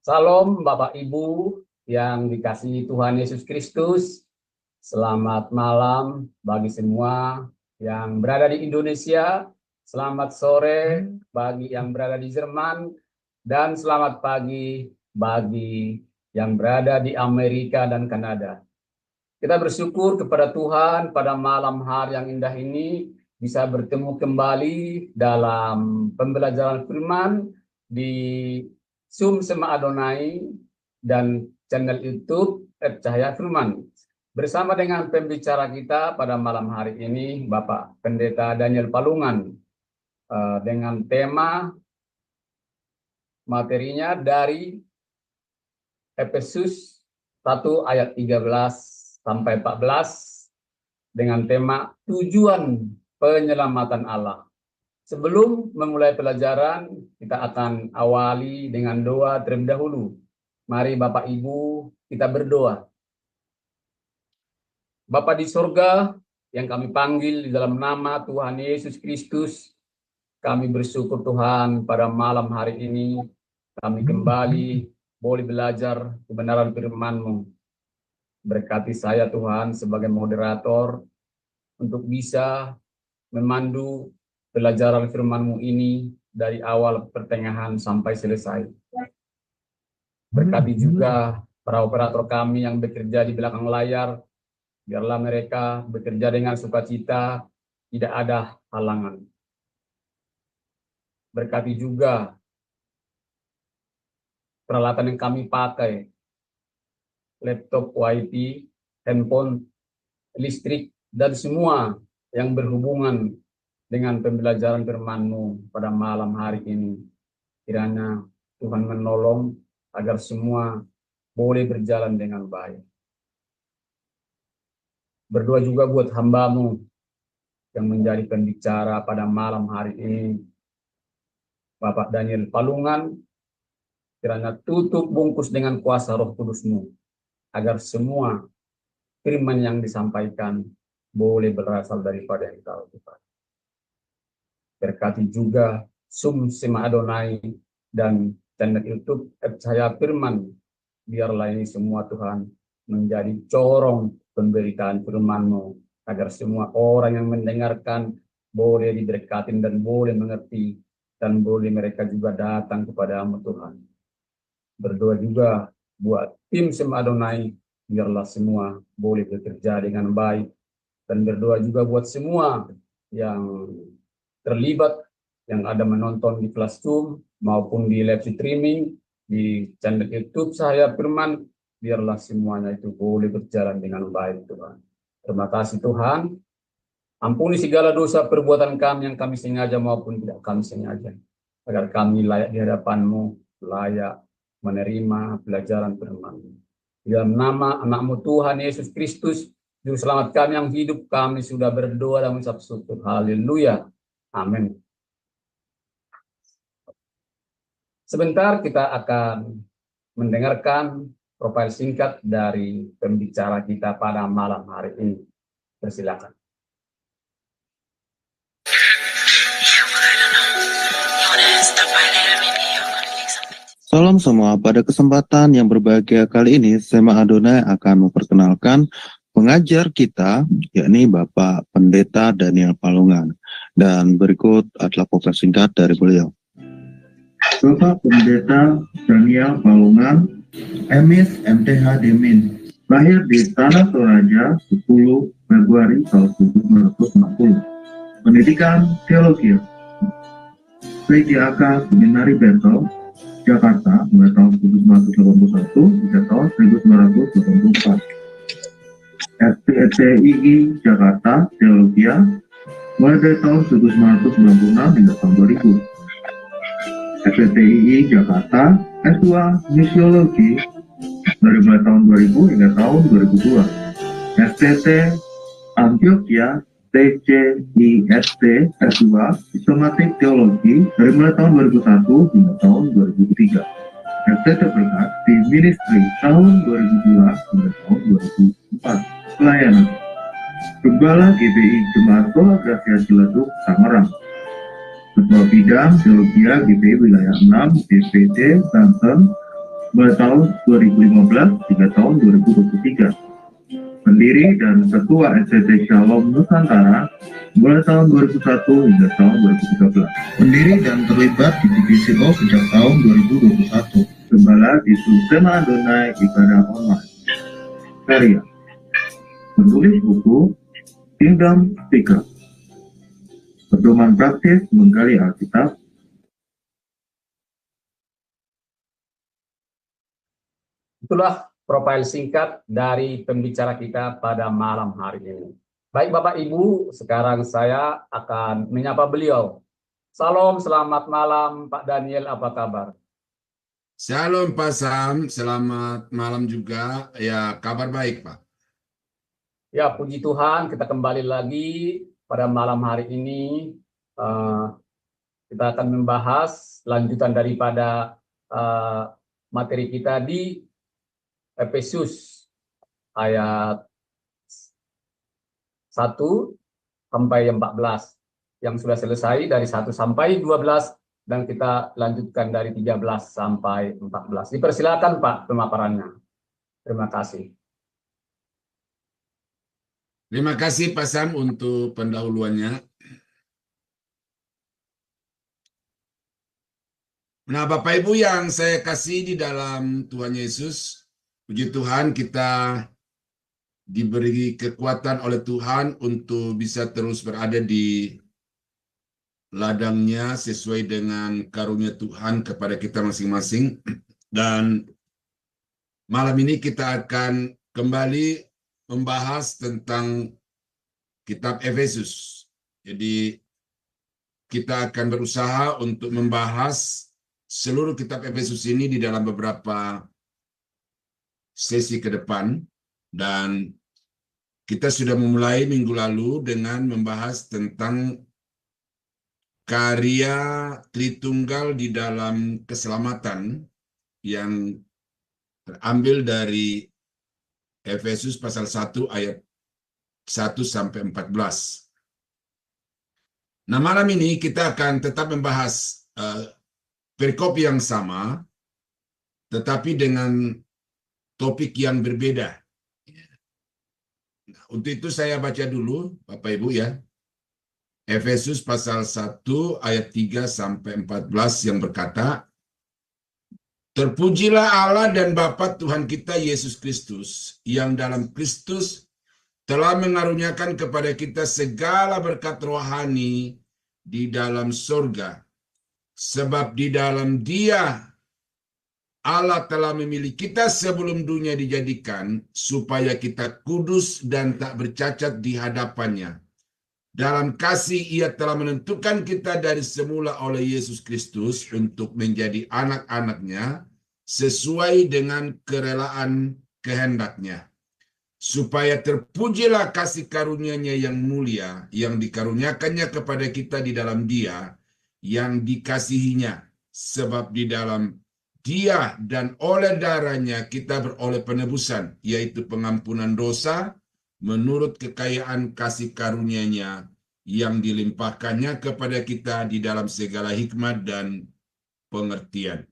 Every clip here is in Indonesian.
Salam Bapak Ibu yang dikasihi Tuhan Yesus Kristus. Selamat malam bagi semua yang berada di Indonesia. Selamat sore bagi yang berada di Jerman. Dan selamat pagi bagi yang berada di Amerika dan Kanada. Kita bersyukur kepada Tuhan pada malam hari yang indah ini bisa bertemu kembali dalam pembelajaran firman di Zoom Sema Adonai dan channel YouTube Cahaya Firman. Bersama dengan pembicara kita pada malam hari ini, Bapak Pendeta Daniel Palungan, dengan tema materinya dari Efesus 1 ayat 13 sampai 14 dengan tema tujuan penyelamatan Allah. Sebelum memulai pelajaran, kita akan awali dengan doa terlebih dahulu. Mari Bapak Ibu, kita berdoa. Bapa di sorga, yang kami panggil di dalam nama Tuhan Yesus Kristus, kami bersyukur Tuhan pada malam hari ini, kami kembali boleh belajar kebenaran firman-Mu. Berkati saya Tuhan sebagai moderator, untuk bisa memandu pelajaran firman-Mu ini dari awal pertengahan sampai selesai. Berkati juga para operator kami yang bekerja di belakang layar, biarlah mereka bekerja dengan sukacita, tidak ada halangan. Berkati juga peralatan yang kami pakai, laptop, wifi, handphone, listrik, dan semua yang berhubungan dengan pembelajaran firman-Mu pada malam hari ini. Kiranya Tuhan menolong agar semua boleh berjalan dengan baik. Berdoa juga buat hamba-Mu yang menjadi pembicara pada malam hari ini, Bapak Daniel Palungan, kiranya tutup bungkus dengan kuasa Roh Kudus-Mu, agar semua firman yang disampaikan boleh berasal daripada Engkau, Tuhan. Berkati juga Zoom Sema Adonai dan channel YouTube Cahaya Firman. Biarlah ini semua Tuhan menjadi corong pemberitaan firman-Mu, agar semua orang yang mendengarkan boleh diberkatin dan boleh mengerti, dan boleh mereka juga datang kepada-Mu Tuhan. Berdoa juga buat tim Sema Adonai, biarlah semua boleh bekerja dengan baik, dan berdoa juga buat semua yang terlibat, yang ada menonton di kelas Zoom maupun di live streaming di channel YouTube Cahaya Firman, biarlah semuanya itu boleh berjalan dengan baik Tuhan. Terima kasih Tuhan. Ampuni segala dosa perbuatan kami yang kami sengaja maupun tidak kami sengaja, agar kami layak di hadapan-Mu, layak menerima pelajaran firman-Mu. Di dalam nama anak-Mu Tuhan Yesus Kristus, Juru Selamat kami yang hidup, kami sudah berdoa dan mengucap syukur. Haleluya. Amin. Sebentar kita akan mendengarkan profil singkat dari pembicara kita pada malam hari ini. Persilakan. Salam semua, pada kesempatan yang berbahagia kali ini, Sema Adonai akan memperkenalkan pengajar kita, yakni Bapak Pendeta Daniel Palungan. Dan berikut adalah profil singkat dari beliau. Bapak Pendeta Daniel Palungan, MIS MTH Demin, lahir di Tanah Toraja 10 Februari tahun 1940. Pendidikan Teologi, PGAK Seminari Betel, Jakarta, mulai tahun 1981 hingga tahun 1984. SPETII Jakarta, Teologia, mulai dari tahun 1996 hingga tahun 2000. SPTII Jakarta, S2 Misiologi, dari mulai tahun 2000 hingga tahun 2002. STT Antioquia, TCIST, S2 Sistematik Teologi, dari mulai tahun 2001 hingga tahun 2003. STT Berkat di Ministry tahun 2002 hingga tahun 2004. Pelayanan Gembala GBI Jemaat Tola Gracia Ciledug, Tangerang. Ketua Bidang Teologia GBI Wilayah 6 DPD Banten mulai tahun 2015 hingga tahun 2023. Pendiri dan Ketua STT Shalom Nusantara mulai tahun 2001 hingga tahun 2013. Pendiri dan terlibat di divisi O sejak tahun 2021. Gembala di Sema Adonai Ibadah Online. Karya penulis buku Kingdom Speaker. Pedoman praktis menggali Alkitab. Itulah profil singkat dari pembicara kita pada malam hari ini. Baik Bapak Ibu, sekarang saya akan menyapa beliau. Salam, selamat malam Pak Daniel, apa kabar? Shalom Pak Sam, selamat malam juga. Ya, kabar baik Pak. Ya, puji Tuhan, kita kembali lagi pada malam hari ini. Kita akan membahas lanjutan daripada materi kita di Efesus ayat 1 sampai 14 yang sudah selesai dari 1 sampai 12 dan kita lanjutkan dari 13 sampai 14. Dipersilakan Pak pemaparannya. Terima kasih. Terima kasih Pak Sam untuk pendahuluannya. Nah, Bapak Ibu yang saya kasih di dalam Tuhan Yesus, puji Tuhan kita diberi kekuatan oleh Tuhan untuk bisa terus berada di ladangnya sesuai dengan karunia Tuhan kepada kita masing-masing. Dan malam ini kita akan kembali membahas tentang kitab Efesus. Jadi kita akan berusaha untuk membahas seluruh kitab Efesus ini di dalam beberapa sesi ke depan. Dan kita sudah memulai minggu lalu dengan membahas tentang karya Tritunggal di dalam keselamatan yang terambil dari Efesus pasal 1 ayat 1 sampai 14. Nah, malam ini kita akan tetap membahas perikop yang sama, tetapi dengan topik yang berbeda. Nah, untuk itu saya baca dulu, Bapak Ibu ya. Efesus pasal 1 ayat 3 sampai 14 yang berkata, "Terpujilah Allah dan Bapa Tuhan kita Yesus Kristus, yang dalam Kristus telah mengaruniakan kepada kita segala berkat rohani di dalam surga. Sebab di dalam Dia Allah telah memilih kita sebelum dunia dijadikan, supaya kita kudus dan tak bercacat di hadapannya. Dalam kasih Ia telah menentukan kita dari semula oleh Yesus Kristus untuk menjadi anak-anak-Nya sesuai dengan kerelaan kehendak-Nya. Supaya terpujilah kasih karunia-Nya yang mulia, yang dikaruniakannya kepada kita di dalam Dia, yang dikasihinya. Sebab di dalam Dia dan oleh darah-Nya kita beroleh penebusan, yaitu pengampunan dosa, menurut kekayaan kasih karunia-Nya yang dilimpahkannya kepada kita di dalam segala hikmat dan pengertian.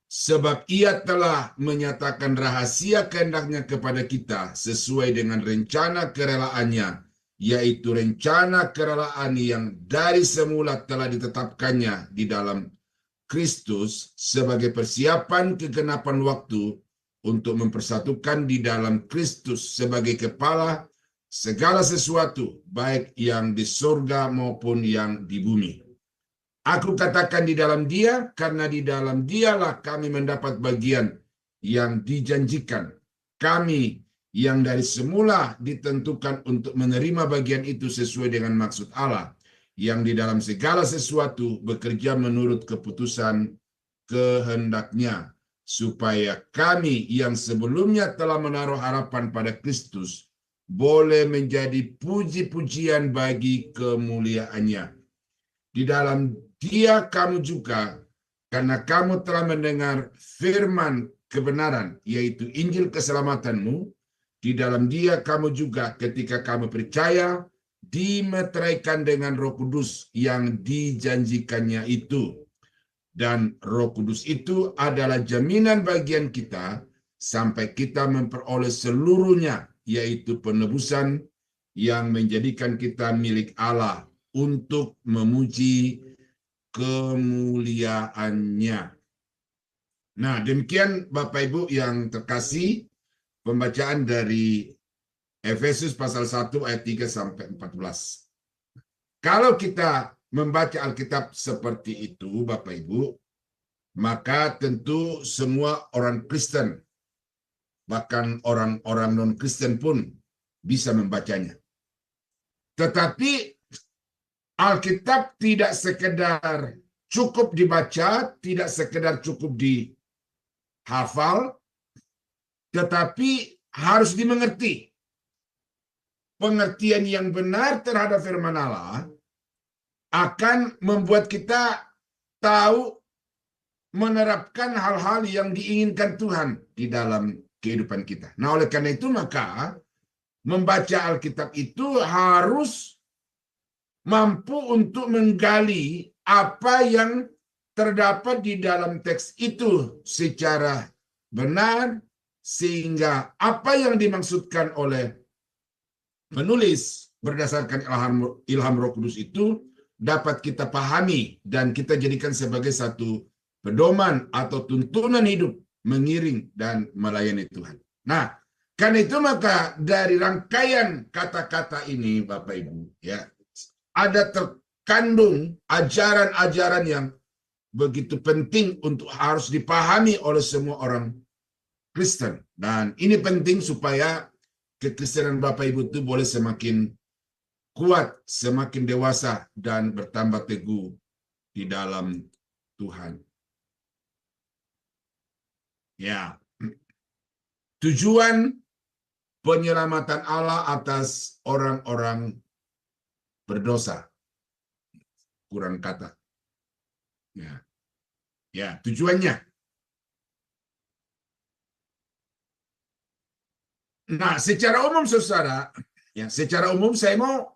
Sebab Ia telah menyatakan rahasia kehendak-Nya kepada kita sesuai dengan rencana kerelaannya, yaitu rencana kerelaan yang dari semula telah ditetapkannya di dalam Kristus sebagai persiapan kegenapan waktu, untuk mempersatukan di dalam Kristus sebagai kepala segala sesuatu, baik yang di surga maupun yang di bumi. Aku katakan di dalam Dia, karena di dalam Dialah kami mendapat bagian yang dijanjikan. Kami yang dari semula ditentukan untuk menerima bagian itu sesuai dengan maksud Allah, yang di dalam segala sesuatu bekerja menurut keputusan kehendak-Nya, supaya kami yang sebelumnya telah menaruh harapan pada Kristus boleh menjadi puji-pujian bagi kemuliaan-Nya. Di dalam Dia kamu juga, karena kamu telah mendengar firman kebenaran, yaitu Injil keselamatanmu, di dalam Dia kamu juga ketika kamu percaya, dimeteraikan dengan Roh Kudus yang dijanjikannya itu. dan Roh Kudus itu adalah jaminan bagian kita sampai kita memperoleh seluruhnya, yaitu penebusan yang menjadikan kita milik Allah untuk memuji kemuliaannya. Nah, demikian Bapak Ibu yang terkasih, pembacaan dari Efesus pasal 1 ayat 3 sampai 14. Kalau kita membaca Alkitab seperti itu, Bapak Ibu, maka tentu semua orang Kristen, bahkan orang-orang non-Kristen pun bisa membacanya. Tetapi Alkitab tidak sekedar cukup dibaca, tidak sekedar cukup dihafal, tetapi harus dimengerti. Pengertian yang benar terhadap firman Allah akan membuat kita tahu menerapkan hal-hal yang diinginkan Tuhan di dalam kehidupan kita. Nah, oleh karena itu maka membaca Alkitab itu harus mampu untuk menggali apa yang terdapat di dalam teks itu secara benar, sehingga apa yang dimaksudkan oleh penulis berdasarkan ilham Roh Kudus itu dapat kita pahami dan kita jadikan sebagai satu pedoman atau tuntunan hidup mengiring dan melayani Tuhan. Nah, karena itu maka dari rangkaian kata-kata ini Bapak Ibu, ya, ada terkandung ajaran-ajaran yang begitu penting untuk harus dipahami oleh semua orang Kristen. Dan ini penting supaya kekristenan Bapak Ibu itu boleh semakin kuat, semakin dewasa, dan bertambah teguh di dalam Tuhan. Ya, tujuan penyelamatan Allah atas orang-orang berdosa. Kurang kata. Ya, tujuannya. Nah, secara umum saudara, ya, secara umum saya mau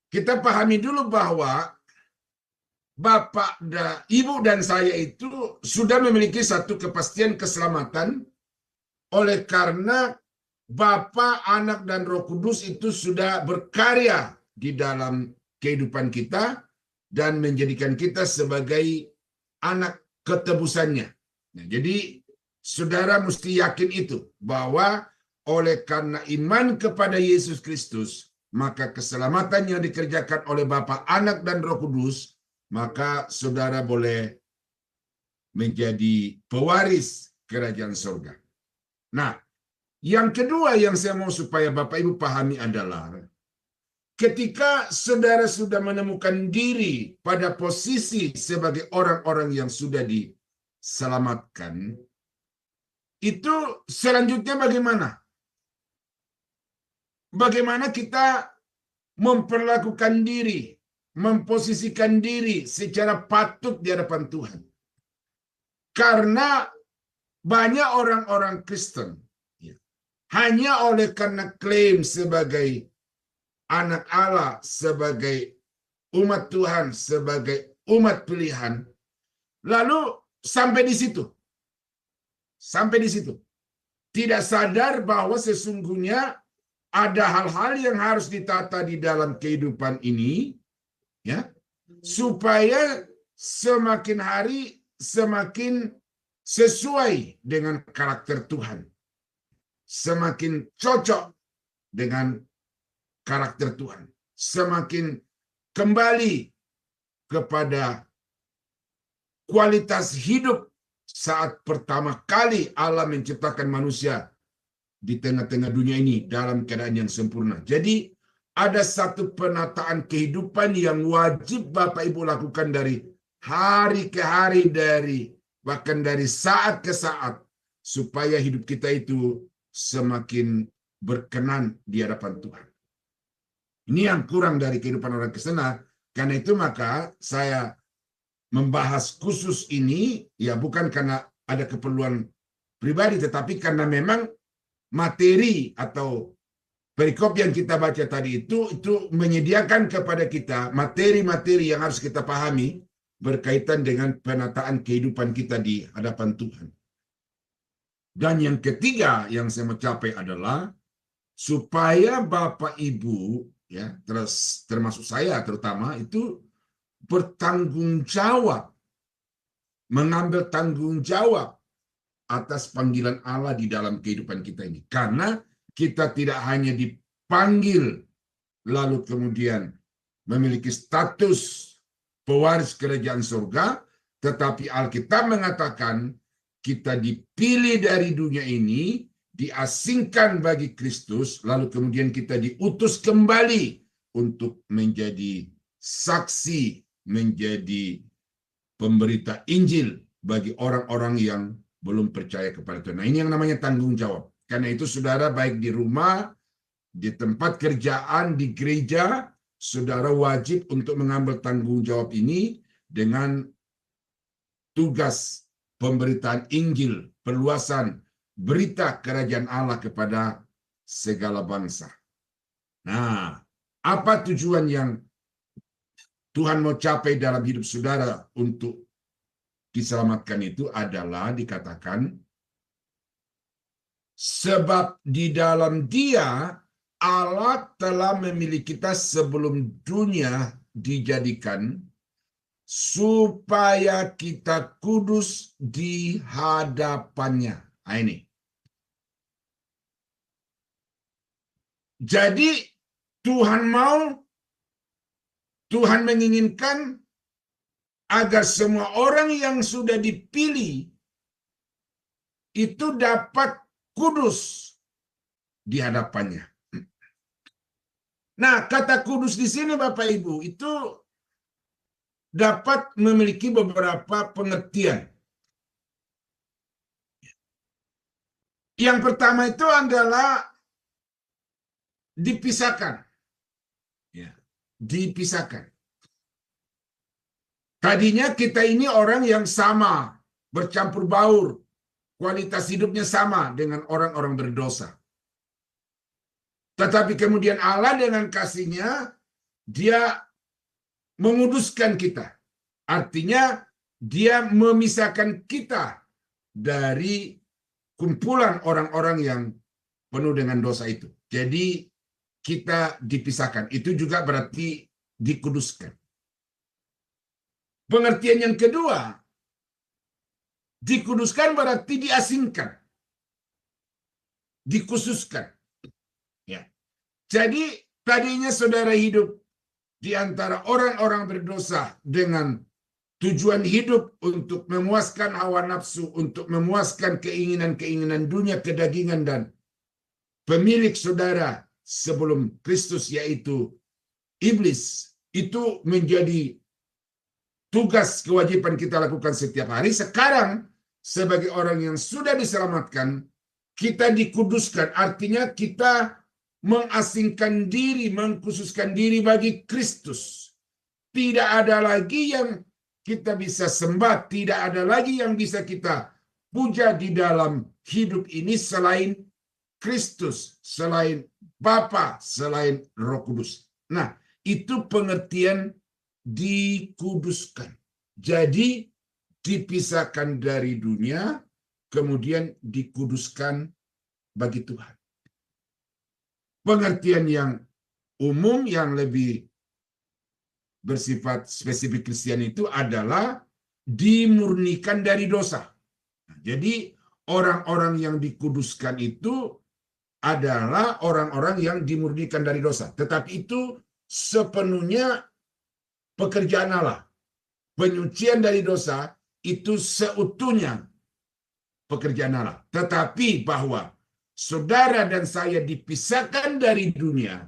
kita pahami dulu bahwa Bapak, Ibu dan saya itu sudah memiliki satu kepastian keselamatan oleh karena Bapa, Anak, dan Roh Kudus itu sudah berkarya di dalam kehidupan kita dan menjadikan kita sebagai anak ketebusannya. Nah, jadi saudara mesti yakin itu bahwa oleh karena iman kepada Yesus Kristus, maka keselamatan yang dikerjakan oleh Bapa, Anak, dan Roh Kudus, maka saudara boleh menjadi pewaris kerajaan surga. Nah, yang kedua yang saya mau supaya Bapak Ibu pahami adalah ketika saudara sudah menemukan diri pada posisi sebagai orang-orang yang sudah diselamatkan, itu selanjutnya bagaimana? Bagaimana kita memperlakukan diri, memposisikan diri secara patut di hadapan Tuhan. Karena banyak orang-orang Kristen hanya oleh karena klaim sebagai anak Allah, sebagai umat Tuhan, sebagai umat pilihan, lalu sampai di situ. Sampai di situ. Tidak sadar bahwa sesungguhnya ada hal-hal yang harus ditata di dalam kehidupan ini, ya, supaya semakin hari semakin sesuai dengan karakter Tuhan, semakin cocok dengan karakter Tuhan, semakin kembali kepada kualitas hidup saat pertama kali Allah menciptakan manusia di tengah-tengah dunia ini dalam keadaan yang sempurna. Jadi ada satu penataan kehidupan yang wajib Bapak Ibu lakukan dari hari ke hari, bahkan dari saat ke saat, supaya hidup kita itu semakin berkenan di hadapan Tuhan. Ini yang kurang dari kehidupan orang Kristen. Karena itu maka saya membahas khusus ini, ya bukan karena ada keperluan pribadi, tetapi karena memang materi atau perikop yang kita baca tadi itu menyediakan kepada kita materi-materi yang harus kita pahami berkaitan dengan penataan kehidupan kita di hadapan Tuhan. Dan yang ketiga yang saya mau capai adalah supaya Bapak Ibu, ya, termasuk saya terutama, itu bertanggung jawab, mengambil tanggung jawab atas panggilan Allah di dalam kehidupan kita ini. Karena kita tidak hanya dipanggil lalu kemudian memiliki status pewaris kerajaan surga, tetapi Alkitab mengatakan kita dipilih dari dunia ini, diasingkan bagi Kristus, lalu kemudian kita diutus kembali untuk menjadi saksi, menjadi pemberita Injil bagi orang-orang yang belum percaya kepada Tuhan. Nah, ini yang namanya tanggung jawab. Karena itu saudara, baik di rumah, di tempat kerjaan, di gereja, saudara wajib untuk mengambil tanggung jawab ini dengan tugas pemberitaan Injil, perluasan berita kerajaan Allah kepada segala bangsa. Nah, apa tujuan yang Tuhan mau capai dalam hidup saudara untuk diselamatkan itu adalah dikatakan sebab di dalam Dia Allah telah memilih kita sebelum dunia dijadikan supaya kita kudus di hadapannya. Nah, ini. Jadi Tuhan menginginkan agar semua orang yang sudah dipilih itu dapat kudus di hadapannya. Nah, kata kudus di sini Bapak Ibu itu dapat memiliki beberapa pengertian. Yang pertama itu adalah dipisahkan. Ya, dipisahkan. Tadinya kita ini orang yang sama, bercampur baur, kualitas hidupnya sama dengan orang-orang berdosa. Tetapi kemudian Allah dengan kasih-Nya, Dia menguduskan kita. Artinya Dia memisahkan kita dari kumpulan orang-orang yang penuh dengan dosa itu. Jadi kita dipisahkan. Itu juga berarti dikuduskan. Pengertian yang kedua, dikuduskan berarti diasingkan. Dikhususkan. Ya. Jadi tadinya saudara hidup di antara orang-orang berdosa dengan tujuan hidup untuk memuaskan hawa nafsu, untuk memuaskan keinginan-keinginan dunia, kedagingan, dan pemilik saudara sebelum Kristus, yaitu iblis. Itu menjadi tugas kewajiban kita lakukan setiap hari. Sekarang sebagai orang yang sudah diselamatkan, kita dikuduskan. Artinya kita mengasingkan diri, mengkhususkan diri bagi Kristus. Tidak ada lagi yang kita bisa sembah, tidak ada lagi yang bisa kita puja di dalam hidup ini selain Kristus, selain Bapa, selain Roh Kudus. Nah, itu pengertian dikuduskan. Jadi dipisahkan dari dunia, kemudian dikuduskan bagi Tuhan. Pengertian yang umum yang lebih bersifat spesifik Kristen itu adalah dimurnikan dari dosa. Jadi orang-orang yang dikuduskan itu adalah orang-orang yang dimurnikan dari dosa. Tetapi itu sepenuhnya pekerjaan Allah. Penyucian dari dosa itu seutuhnya pekerjaan Allah. Tetapi bahwa saudara dan saya dipisahkan dari dunia,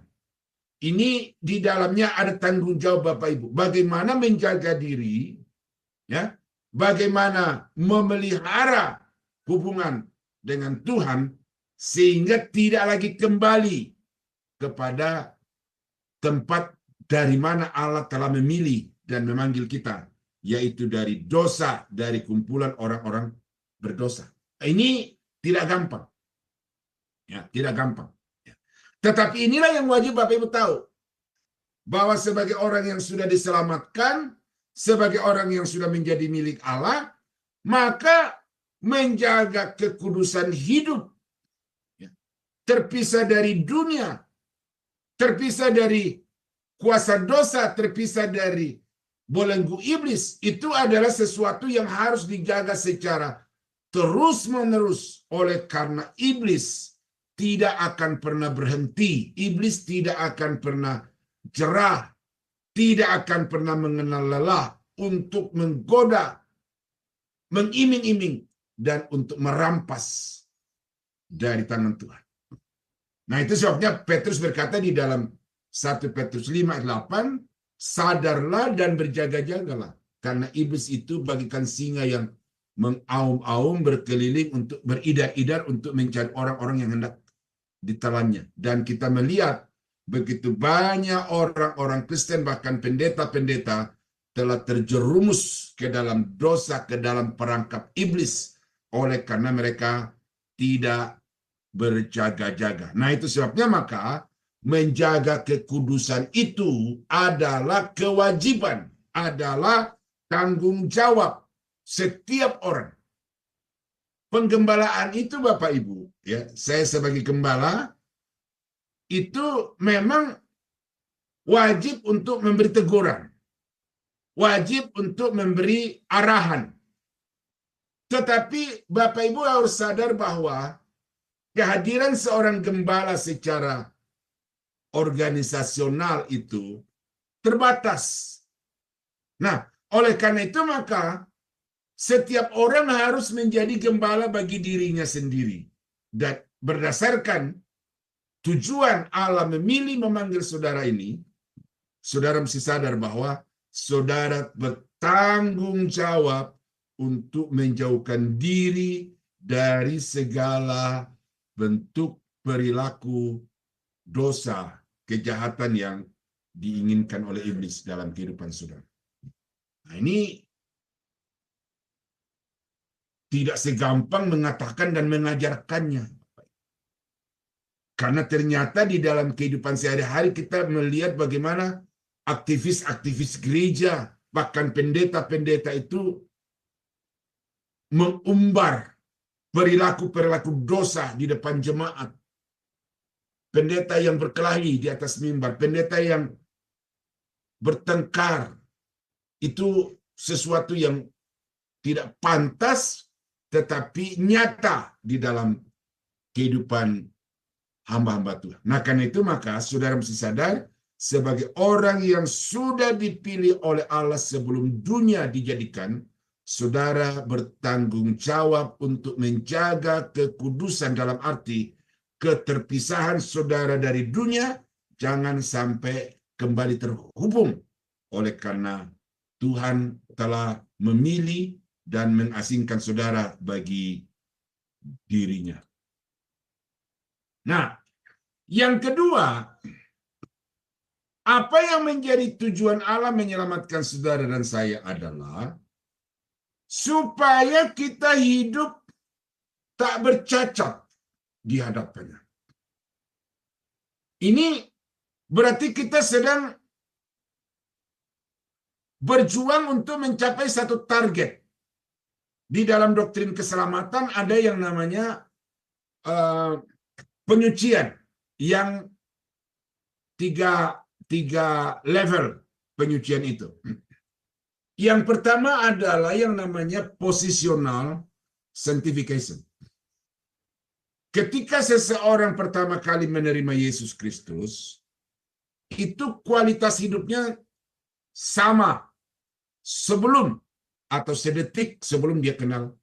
ini di dalamnya ada tanggung jawab Bapak Ibu. Bagaimana menjaga diri, ya, bagaimana memelihara hubungan dengan Tuhan sehingga tidak lagi kembali kepada tempat dari mana Allah telah memilih dan memanggil kita, yaitu dari dosa, dari kumpulan orang-orang berdosa. Ini tidak gampang. Ya, tidak gampang. Ya. Tetapi inilah yang wajib Bapak Ibu tahu. Bahwa sebagai orang yang sudah diselamatkan, sebagai orang yang sudah menjadi milik Allah, maka menjaga kekudusan hidup, terpisah dari dunia, terpisah dari kuasa dosa, terpisah dari belenggu iblis, itu adalah sesuatu yang harus dijaga secara terus-menerus, oleh karena iblis tidak akan pernah berhenti. Iblis tidak akan pernah jerah, tidak akan pernah mengenal lelah untuk menggoda, mengiming-iming, dan untuk merampas dari tangan Tuhan. Nah, itu sebabnya Petrus berkata di dalam 1 Petrus 5 ayat 8, sadarlah dan berjaga-jagalah, karena iblis itu bagikan singa yang mengaum-aum berkeliling untuk beridar-idar untuk mencari orang-orang yang hendak ditelannya. Dan kita melihat begitu banyak orang-orang Kristen, bahkan pendeta-pendeta, telah terjerumus ke dalam dosa, ke dalam perangkap iblis, oleh karena mereka tidak berjaga-jaga. Nah, itu sebabnya maka menjaga kekudusan itu adalah kewajiban, adalah tanggung jawab setiap orang. Penggembalaan itu, Bapak Ibu, ya, saya sebagai gembala itu memang wajib untuk memberi teguran, wajib untuk memberi arahan. Tetapi Bapak Ibu harus sadar bahwa kehadiran seorang gembala secara organisasional itu terbatas. Nah, oleh karena itu maka setiap orang harus menjadi gembala bagi dirinya sendiri. Dan berdasarkan tujuan Allah memilih memanggil saudara ini, saudara mesti sadar bahwa saudara bertanggung jawab untuk menjauhkan diri dari segala bentuk perilaku dosa, kejahatan yang diinginkan oleh iblis dalam kehidupan saudara. Nah, ini tidak segampang mengatakan dan mengajarkannya. Karena ternyata di dalam kehidupan sehari-hari kita melihat bagaimana aktivis-aktivis gereja, bahkan pendeta-pendeta itu mengumbar perilaku-perilaku dosa di depan jemaat. Pendeta yang berkelahi di atas mimbar, pendeta yang bertengkar, itu sesuatu yang tidak pantas, tetapi nyata di dalam kehidupan hamba-hamba Tuhan. Nah, karena itu maka saudara mesti sadar, sebagai orang yang sudah dipilih oleh Allah sebelum dunia dijadikan, saudara bertanggung jawab untuk menjaga kekudusan, dalam arti keterpisahan saudara dari dunia, jangan sampai kembali terhubung, oleh karena Tuhan telah memilih dan mengasingkan saudara bagi dirinya. Nah, yang kedua, apa yang menjadi tujuan Allah menyelamatkan saudara dan saya adalah supaya kita hidup tak bercacat di hadapannya. Ini berarti kita sedang berjuang untuk mencapai satu target. Di dalam doktrin keselamatan ada yang namanya penyucian, yang tiga level penyucian itu. Yang pertama adalah yang namanya positional sanctification. Ketika seseorang pertama kali menerima Yesus Kristus, itu kualitas hidupnya sama sebelum atau sedetik sebelum dia kenal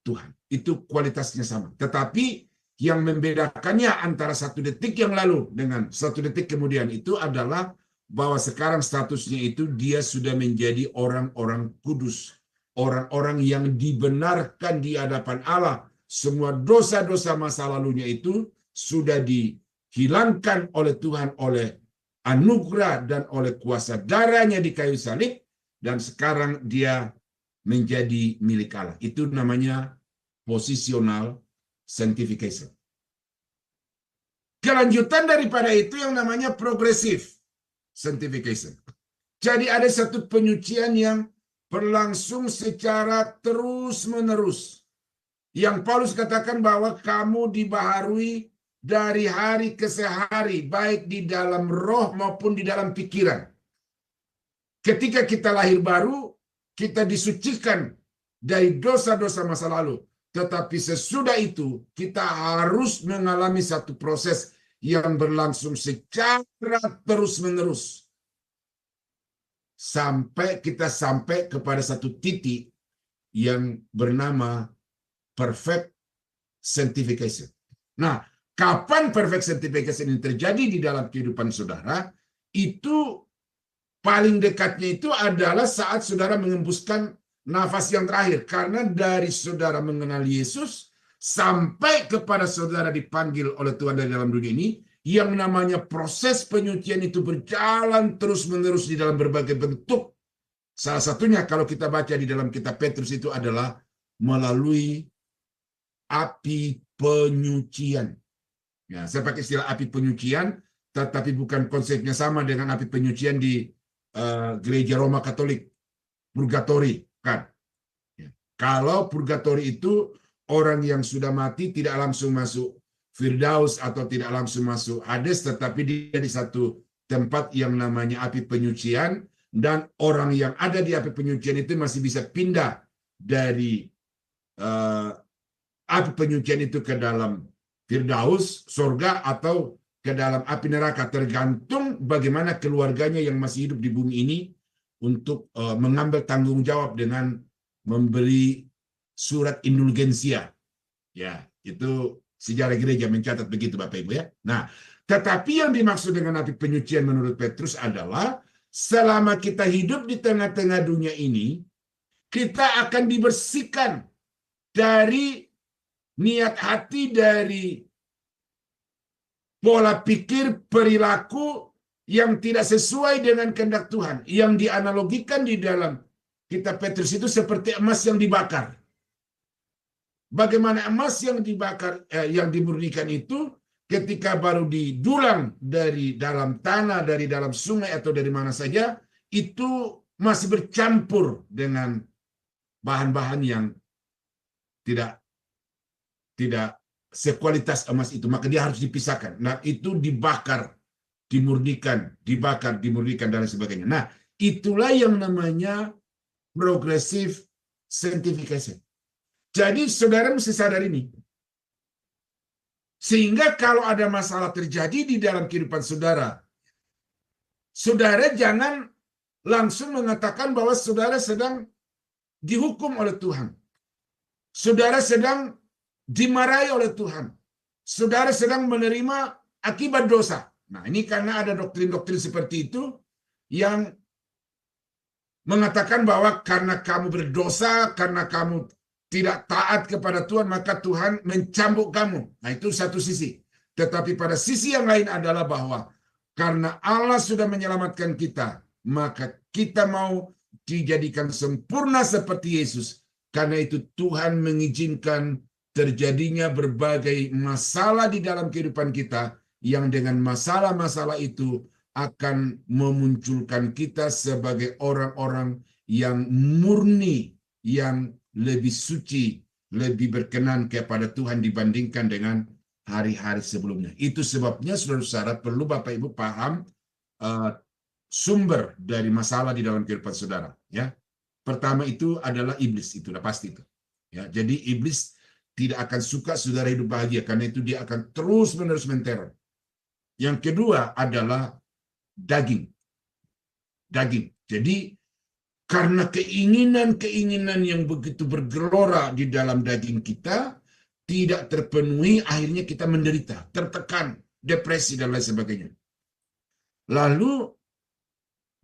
Tuhan. Itu kualitasnya sama. Tetapi yang membedakannya antara satu detik yang lalu dengan satu detik kemudian itu adalah bahwa sekarang statusnya itu dia sudah menjadi orang-orang kudus. Orang-orang yang dibenarkan di hadapan Allah. Semua dosa-dosa masa lalunya itu sudah dihilangkan oleh Tuhan oleh anugerah dan oleh kuasa darahnya di kayu salib. Dan sekarang dia menjadi milik Allah. Itu namanya positional sanctification. Kelanjutan daripada itu yang namanya progressive sanctification. Jadi ada satu penyucian yang berlangsung secara terus-menerus. Yang Paulus katakan bahwa kamu dibaharui dari hari ke hari, baik di dalam roh maupun di dalam pikiran. Ketika kita lahir baru, kita disucikan dari dosa-dosa masa lalu. Tetapi sesudah itu, kita harus mengalami satu proses yang berlangsung secara terus-menerus. Sampai kita sampai kepada satu titik yang bernama perfect sanctification. Nah, kapan perfect sanctification ini terjadi di dalam kehidupan saudara? Itu paling dekatnya itu adalah saat saudara mengembuskan nafas yang terakhir. Karena dari saudara mengenal Yesus sampai kepada saudara dipanggil oleh Tuhan dari dalam dunia ini, yang namanya proses penyucian itu berjalan terus-menerus di dalam berbagai bentuk. Salah satunya kalau kita baca di dalam kitab Petrus itu adalah melalui api penyucian. Ya, saya pakai istilah api penyucian, tetapi bukan konsepnya sama dengan api penyucian di gereja Roma Katolik, purgatori, kan? Ya. Kalau purgatori itu orang yang sudah mati tidak langsung masuk Firdaus atau tidak langsung masuk Hades, tetapi dia di satu tempat yang namanya api penyucian, dan orang yang ada di api penyucian itu masih bisa pindah dari api penyucian itu ke dalam Firdaus, surga, atau ke dalam api neraka, tergantung bagaimana keluarganya yang masih hidup di bumi ini untuk mengambil tanggung jawab dengan memberi surat indulgensia. Ya, itu sejarah gereja mencatat begitu Bapak Ibu ya. Nah, tetapi yang dimaksud dengan api penyucian menurut Petrus adalah selama kita hidup di tengah-tengah dunia ini, kita akan dibersihkan dari niat hati, dari pola pikir, perilaku yang tidak sesuai dengan kehendak Tuhan. Yang dianalogikan di dalam kitab Petrus itu seperti emas yang dibakar. Bagaimana emas yang dibakar, yang dimurnikan itu ketika baru didulang dari dalam tanah, dari dalam sungai atau dari mana saja, itu masih bercampur dengan bahan-bahan yang tidak sekualitas emas itu, maka dia harus dipisahkan. Nah, itu dibakar, dimurnikan, dibakar, dimurnikan, dan sebagainya. Nah, itulah yang namanya progressive sanctification. Jadi, saudara mesti sadar ini. Sehingga kalau ada masalah terjadi di dalam kehidupan saudara, saudara jangan langsung mengatakan bahwa saudara sedang dihukum oleh Tuhan. Saudara sedang dimarahi oleh Tuhan. Saudara sedang menerima akibat dosa. Nah, ini karena ada doktrin-doktrin seperti itu yang mengatakan bahwa karena kamu berdosa, karena kamu tidak taat kepada Tuhan, maka Tuhan mencambuk kamu. Nah, itu satu sisi. Tetapi pada sisi yang lain adalah bahwa karena Allah sudah menyelamatkan kita, maka kita mau dijadikan sempurna seperti Yesus. Karena itu Tuhan mengizinkan terjadinya berbagai masalah di dalam kehidupan kita, yang dengan masalah-masalah itu akan memunculkan kita sebagai orang-orang yang murni, yang lebih suci, lebih berkenan kepada Tuhan dibandingkan dengan hari-hari sebelumnya. Itu sebabnya saudara-saudara perlu Bapak Ibu paham sumber dari masalah di dalam kehidupan saudara. Ya, pertama itu adalah iblis, itu udah pasti itu. Ya, jadi iblis tidak akan suka saudara hidup bahagia, karena itu dia akan terus-menerus menteror. Yang kedua adalah daging. Daging. Jadi karena keinginan-keinginan yang begitu bergelora di dalam daging kita tidak terpenuhi, akhirnya kita menderita, tertekan, depresi, dan lain sebagainya. Lalu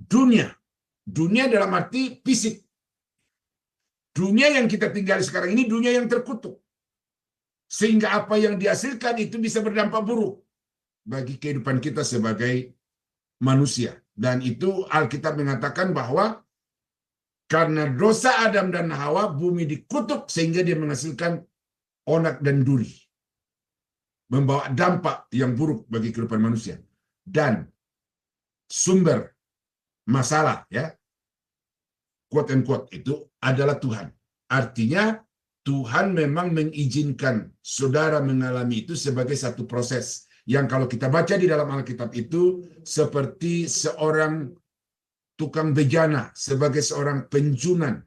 dunia. Dunia dalam arti fisik. Dunia yang kita tinggali sekarang ini dunia yang terkutuk. Sehingga apa yang dihasilkan itu bisa berdampak buruk bagi kehidupan kita sebagai manusia. Dan itu Alkitab mengatakan bahwa karena dosa Adam dan Hawa, bumi dikutuk sehingga dia menghasilkan onak dan duri. Membawa dampak yang buruk bagi kehidupan manusia. Dan sumber masalah, ya, quote and quote, itu adalah Tuhan. Artinya Tuhan memang mengizinkan saudara mengalami itu sebagai satu proses yang kalau kita baca di dalam Alkitab itu seperti seorang tukang bejana, sebagai seorang penjunan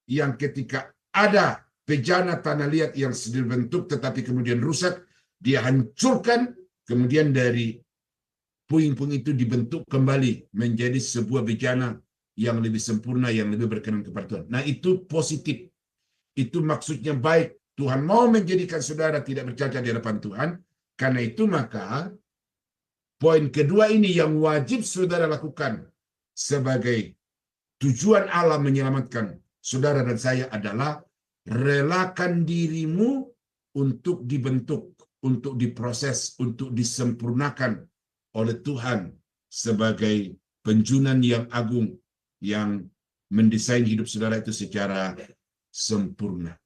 yang ketika ada bejana tanah liat yang sedang dibentuk tetapi kemudian rusak, dia hancurkan, kemudian dari puing-puing itu dibentuk kembali menjadi sebuah bejana yang lebih sempurna, yang lebih berkenan kepada Tuhan. Nah, itu positif. Itu maksudnya baik. Tuhan mau menjadikan saudara tidak bercacat di hadapan Tuhan. Karena itu maka poin kedua ini yang wajib saudara lakukan sebagai tujuan Allah menyelamatkan saudara dan saya adalah relakan dirimu untuk dibentuk, untuk diproses, untuk disempurnakan oleh Tuhan sebagai penjunan yang agung yang mendesain hidup saudara itu secara sempurna.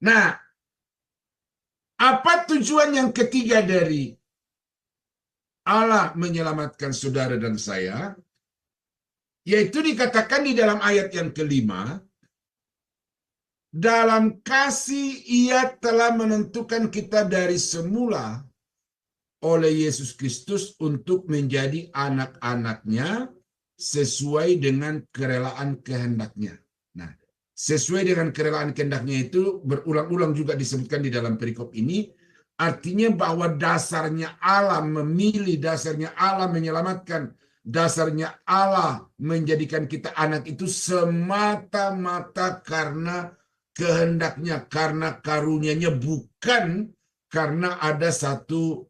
Nah, apa tujuan yang ketiga dari Allah menyelamatkan saudara dan saya? Yaitu dikatakan di dalam ayat yang kelima, dalam kasih ia telah menentukan kita dari semula oleh Yesus Kristus untuk menjadi anak-anaknya sesuai dengan kerelaan kehendaknya. Nah, sesuai dengan kerelaan kehendaknya itu berulang-ulang juga disebutkan di dalam perikop ini. Artinya bahwa dasarnya Allah memilih, dasarnya Allah menyelamatkan, dasarnya Allah menjadikan kita anak itu semata-mata karena kehendaknya, karena karunia-Nya, bukan karena ada satu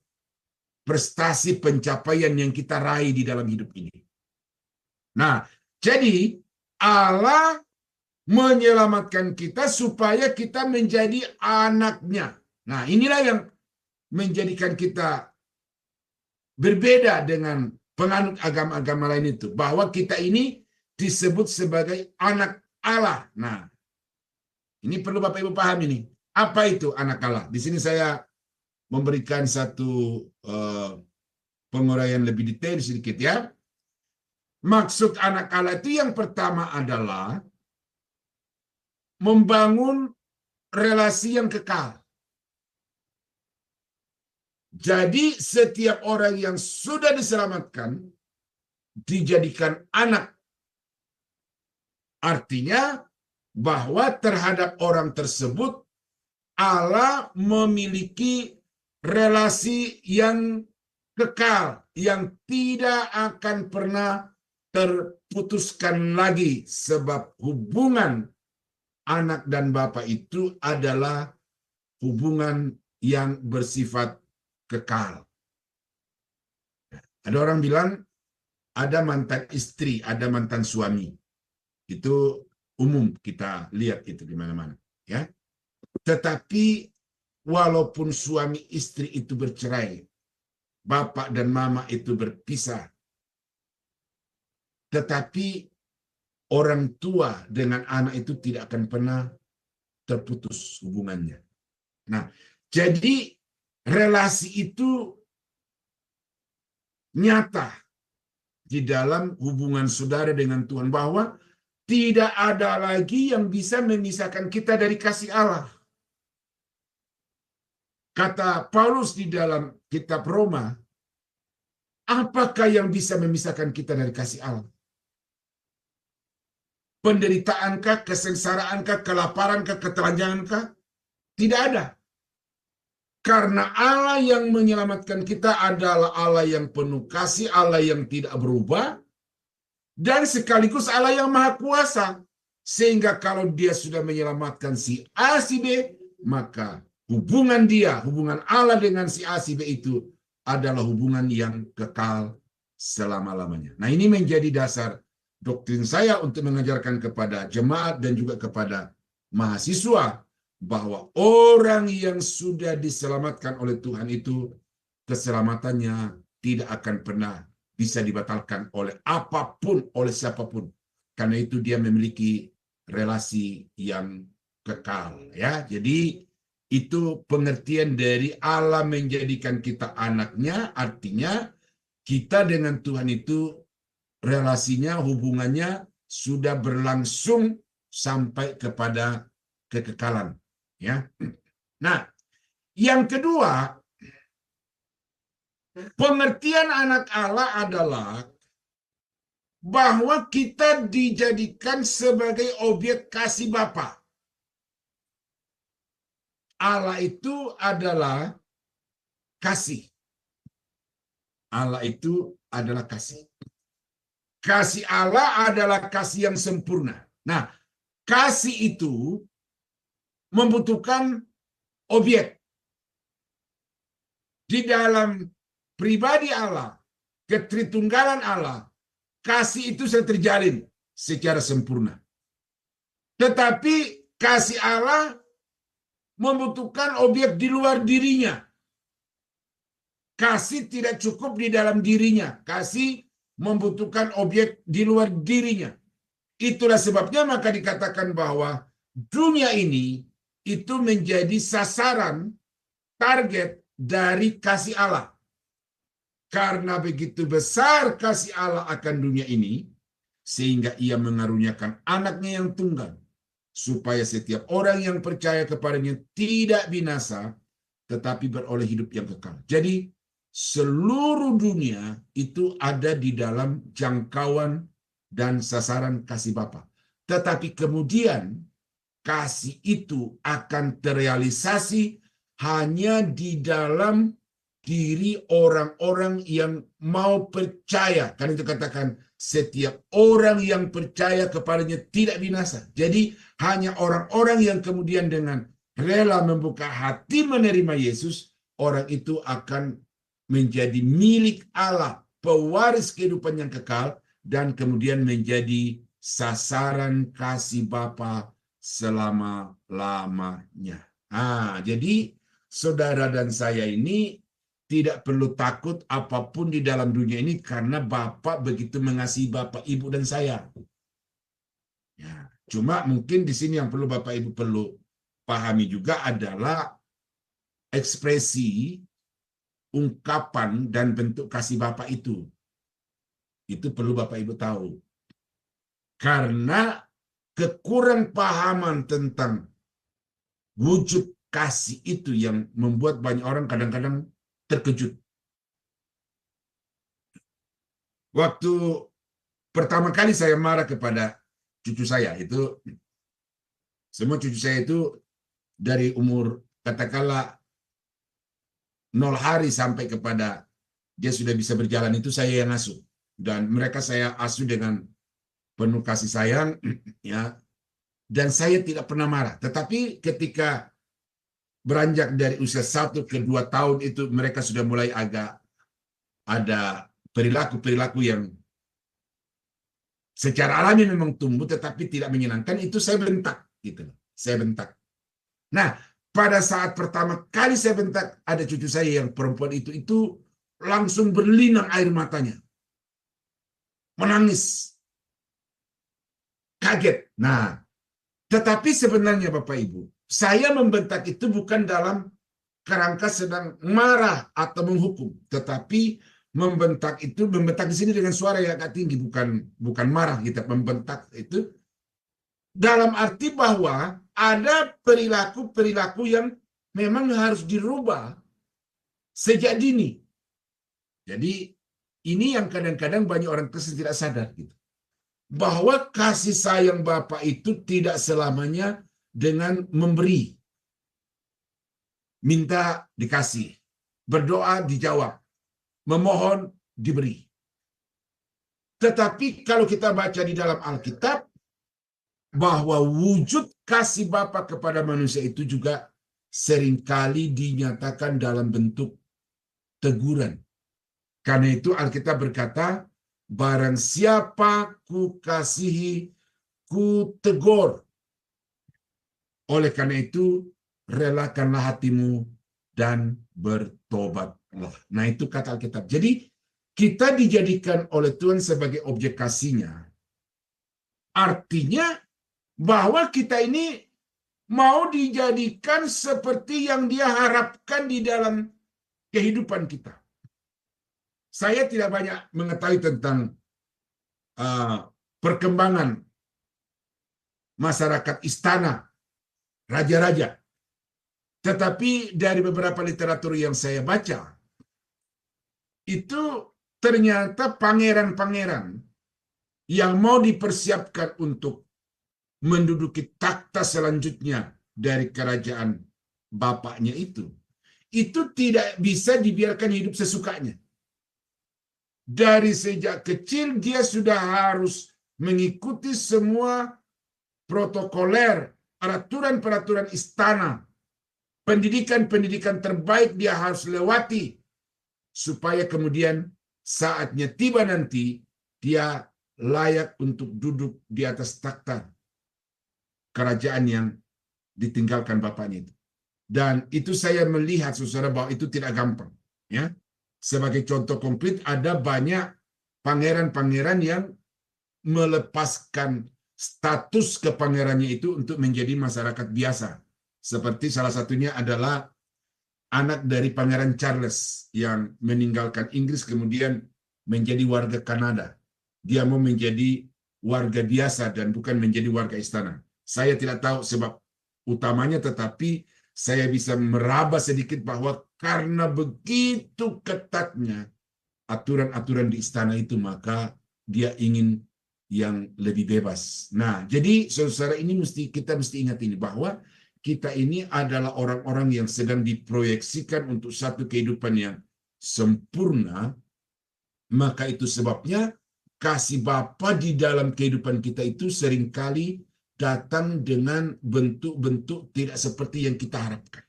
prestasi pencapaian yang kita raih di dalam hidup ini. Nah, jadi Allah menyelamatkan kita supaya kita menjadi anaknya. Nah, inilah yang menjadikan kita berbeda dengan penganut agama-agama lain itu. Bahwa kita ini disebut sebagai anak Allah. Nah, ini perlu Bapak Ibu paham ini. Apa itu anak Allah? Di sini saya memberikan satu penguraian lebih detail sedikit ya. Maksud anak Allah itu yang pertama adalah membangun relasi yang kekal. Jadi setiap orang yang sudah diselamatkan dijadikan anak. Artinya bahwa terhadap orang tersebut Allah memiliki relasi yang kekal, yang tidak akan pernah terputuskan lagi, sebab hubungan anak dan bapa itu adalah hubungan yang bersifat kekal. Ada orang bilang ada mantan istri, ada mantan suami. Itu umum kita lihat itu di mana-mana, ya. Tetapi walaupun suami istri itu bercerai, bapak dan mama itu berpisah, tetapi orang tua dengan anak itu tidak akan pernah terputus hubungannya. Nah, jadi relasi itu nyata di dalam hubungan saudara dengan Tuhan, bahwa tidak ada lagi yang bisa memisahkan kita dari kasih Allah. Kata Paulus di dalam kitab Roma, apakah yang bisa memisahkan kita dari kasih Allah? Penderitaankah, kesengsaraankah, kelaparankah, ketelanjangankah? Tidak ada. Karena Allah yang menyelamatkan kita adalah Allah yang penuh kasih, Allah yang tidak berubah, dan sekaligus Allah yang maha kuasa. Sehingga kalau dia sudah menyelamatkan si A, si B, maka hubungan dia, hubungan Allah dengan si A, si B itu adalah hubungan yang kekal selama-lamanya. Nah, ini menjadi dasar doktrin saya untuk mengajarkan kepada jemaat dan juga kepada mahasiswa bahwa orang yang sudah diselamatkan oleh Tuhan itu keselamatannya tidak akan pernah bisa dibatalkan oleh apapun, oleh siapapun. Karena itu dia memiliki relasi yang kekal, ya. Jadi itu pengertian dari Allah menjadikan kita anaknya, artinya kita dengan Tuhan itu relasinya, hubungannya sudah berlangsung sampai kepada kekekalan. Ya. Nah, yang kedua, pengertian anak Allah adalah bahwa kita dijadikan sebagai objek kasih Bapa. Allah itu adalah kasih. Allah itu adalah kasih. Kasih Allah adalah kasih yang sempurna. Nah, kasih itu membutuhkan objek. Di dalam pribadi Allah, ketritunggalan Allah, kasih itu sudah terjalin secara sempurna. Tetapi kasih Allah membutuhkan objek di luar dirinya. Kasih tidak cukup di dalam dirinya. Kasih membutuhkan objek di luar dirinya. Itulah sebabnya maka dikatakan bahwa dunia ini itu menjadi sasaran, target dari kasih Allah. Karena begitu besar kasih Allah akan dunia ini, sehingga ia mengaruniakan anaknya yang tunggal, supaya setiap orang yang percaya kepadanya tidak binasa, tetapi beroleh hidup yang kekal. Jadi, seluruh dunia itu ada di dalam jangkauan dan sasaran kasih Bapa. Tetapi kemudian, kasih itu akan terrealisasi hanya di dalam diri orang-orang yang mau percaya. Karena itu katakan, setiap orang yang percaya kepadanya tidak binasa. Jadi hanya orang-orang yang kemudian dengan rela membuka hati menerima Yesus, orang itu akan menjadi milik Allah, pewaris kehidupan yang kekal, dan kemudian menjadi sasaran kasih Bapa selama-lamanya. Jadi saudara dan saya ini tidak perlu takut apapun di dalam dunia ini karena Bapak begitu mengasihi Bapak, Ibu, dan saya. Ya, cuma mungkin di sini yang perlu Bapak Ibu perlu pahami juga adalah ekspresi, ungkapan, dan bentuk kasih Bapak itu. Itu perlu Bapak Ibu tahu. Karena kekurang pahaman tentang wujud kasih itu yang membuat banyak orang kadang-kadang terkejut. Waktu pertama kali saya marah kepada cucu saya, itu semua cucu saya itu dari umur katakanlah 0 hari sampai kepada dia sudah bisa berjalan, itu saya yang asuh. Dan mereka saya asuh dengan penuh kasih sayang, ya. Dan saya tidak pernah marah. Tetapi ketika beranjak dari usia 1 ke 2 tahun itu mereka sudah mulai agak ada perilaku-perilaku yang secara alami memang tumbuh tetapi tidak menyenangkan, itu saya bentak gitu. Saya bentak. Nah, pada saat pertama kali saya bentak, ada cucu saya yang perempuan itu langsung berlinang air matanya. Menangis. Kaget. Nah, tetapi sebenarnya Bapak Ibu, saya membentak itu bukan dalam kerangka sedang marah atau menghukum, tetapi membentak di sini dengan suara yang agak tinggi, bukan marah kita. Membentak itu dalam arti bahwa ada perilaku-perilaku yang memang harus dirubah sejak dini. Jadi ini yang kadang-kadang banyak orang Kristen tidak sadar gitu. Bahwa kasih sayang Bapa itu tidak selamanya dengan memberi, minta dikasih, berdoa dijawab, memohon diberi. Tetapi kalau kita baca di dalam Alkitab, bahwa wujud kasih Bapa kepada manusia itu juga seringkali dinyatakan dalam bentuk teguran. Karena itu Alkitab berkata, barang siapa ku kasihi, ku tegur. Oleh karena itu, relakanlah hatimu dan bertobatlah. Nah, itu kata Alkitab. Jadi, kita dijadikan oleh Tuhan sebagai objek kasihnya. Artinya, bahwa kita ini mau dijadikan seperti yang Dia harapkan di dalam kehidupan kita. saya tidak banyak mengetahui tentang perkembangan masyarakat istana, raja-raja. Tetapi dari beberapa literatur yang saya baca, itu ternyata pangeran-pangeran yang mau dipersiapkan untuk menduduki takhta selanjutnya dari kerajaan bapaknya itu tidak bisa dibiarkan hidup sesukanya. Dari sejak kecil dia sudah harus mengikuti semua protokoler, peraturan-peraturan istana, pendidikan-pendidikan terbaik dia harus lewati, supaya kemudian saatnya tiba nanti, dia layak untuk duduk di atas takhta kerajaan yang ditinggalkan bapaknya itu. Dan itu saya melihat, saudara, bahwa itu tidak gampang. Ya, sebagai contoh konkret, ada banyak pangeran-pangeran yang melepaskan status kepangerannya itu untuk menjadi masyarakat biasa. Seperti salah satunya adalah anak dari Pangeran Charles yang meninggalkan Inggris kemudian menjadi warga Kanada. Dia mau menjadi warga biasa dan bukan menjadi warga istana. Saya tidak tahu sebab utamanya, tetapi saya bisa meraba sedikit bahwa karena begitu ketatnya aturan-aturan di istana itu, maka dia ingin yang lebih bebas. Nah, jadi saudara ini kita mesti ingat ini, bahwa kita ini adalah orang-orang yang sedang diproyeksikan untuk satu kehidupan yang sempurna. Maka itu sebabnya kasih Bapa di dalam kehidupan kita itu seringkali datang dengan bentuk-bentuk tidak seperti yang kita harapkan.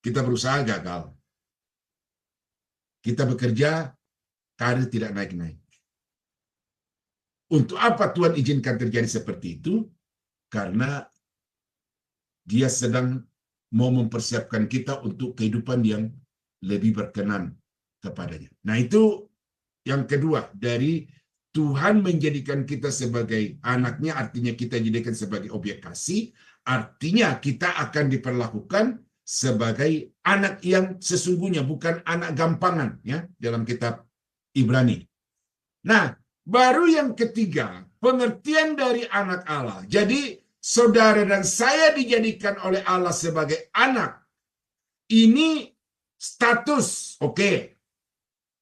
Kita berusaha gagal. Kita bekerja, karir tidak naik-naik. Untuk apa Tuhan izinkan terjadi seperti itu? Karena Dia sedang mau mempersiapkan kita untuk kehidupan yang lebih berkenan kepadanya. Nah, itu yang kedua dari Tuhan menjadikan kita sebagai anaknya, artinya kita dijadikan sebagai objek kasih, artinya kita akan diperlakukan sebagai anak yang sesungguhnya, bukan anak gampangan, ya, dalam kitab Ibrani. Nah, baru yang ketiga, pengertian dari anak Allah. Jadi, saudara dan saya dijadikan oleh Allah sebagai anak. Ini status, oke.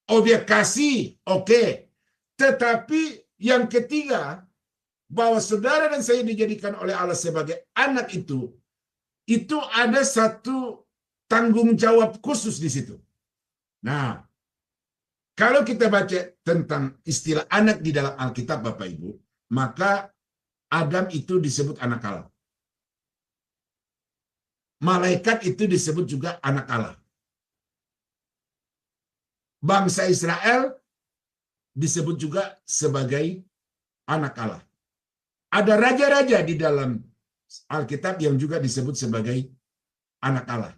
Objek kasih, oke. Tetapi yang ketiga, bahwa saudara dan saya dijadikan oleh Allah sebagai anak itu ada satu tanggung jawab khusus di situ. Nah, kalau kita baca tentang istilah anak di dalam Alkitab, Bapak Ibu, maka Adam itu disebut anak Allah. Malaikat itu disebut juga anak Allah. Bangsa Israel disebut juga sebagai anak Allah. Ada raja-raja di dalam Alkitab yang juga disebut sebagai anak Allah.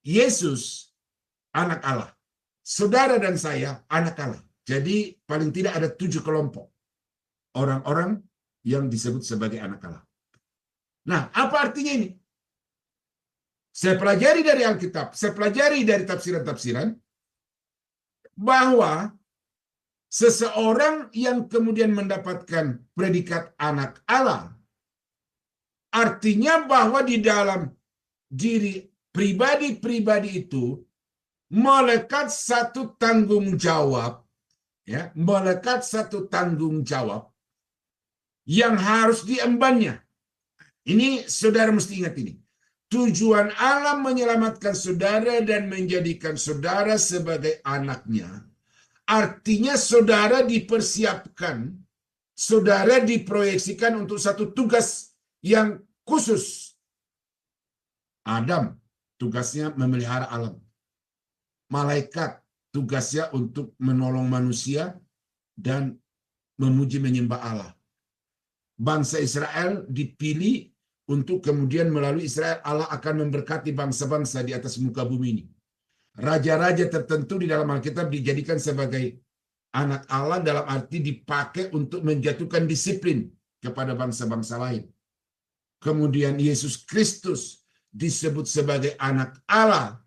Yesus anak Allah. Saudara dan saya anak Allah. Jadi paling tidak ada 7 kelompok orang-orang yang disebut sebagai anak Allah. Nah, apa artinya ini? Saya pelajari dari Alkitab, saya pelajari dari tafsiran-tafsiran, bahwa seseorang yang kemudian mendapatkan predikat anak Allah, artinya bahwa di dalam diri pribadi-pribadi itu melekat satu tanggung jawab, ya, melekat satu tanggung jawab yang harus diembannya. Ini saudara mesti ingat ini. Tujuan Allah menyelamatkan saudara dan menjadikan saudara sebagai anaknya. Artinya saudara dipersiapkan, saudara diproyeksikan untuk satu tugas yang khusus. Adam tugasnya memelihara alam. Malaikat tugasnya untuk menolong manusia dan memuji menyembah Allah. Bangsa Israel dipilih untuk kemudian melalui Israel Allah akan memberkati bangsa-bangsa di atas muka bumi ini. Raja-raja tertentu di dalam Alkitab dijadikan sebagai anak Allah dalam arti dipakai untuk menjatuhkan disiplin kepada bangsa-bangsa lain. Kemudian Yesus Kristus disebut sebagai anak Allah,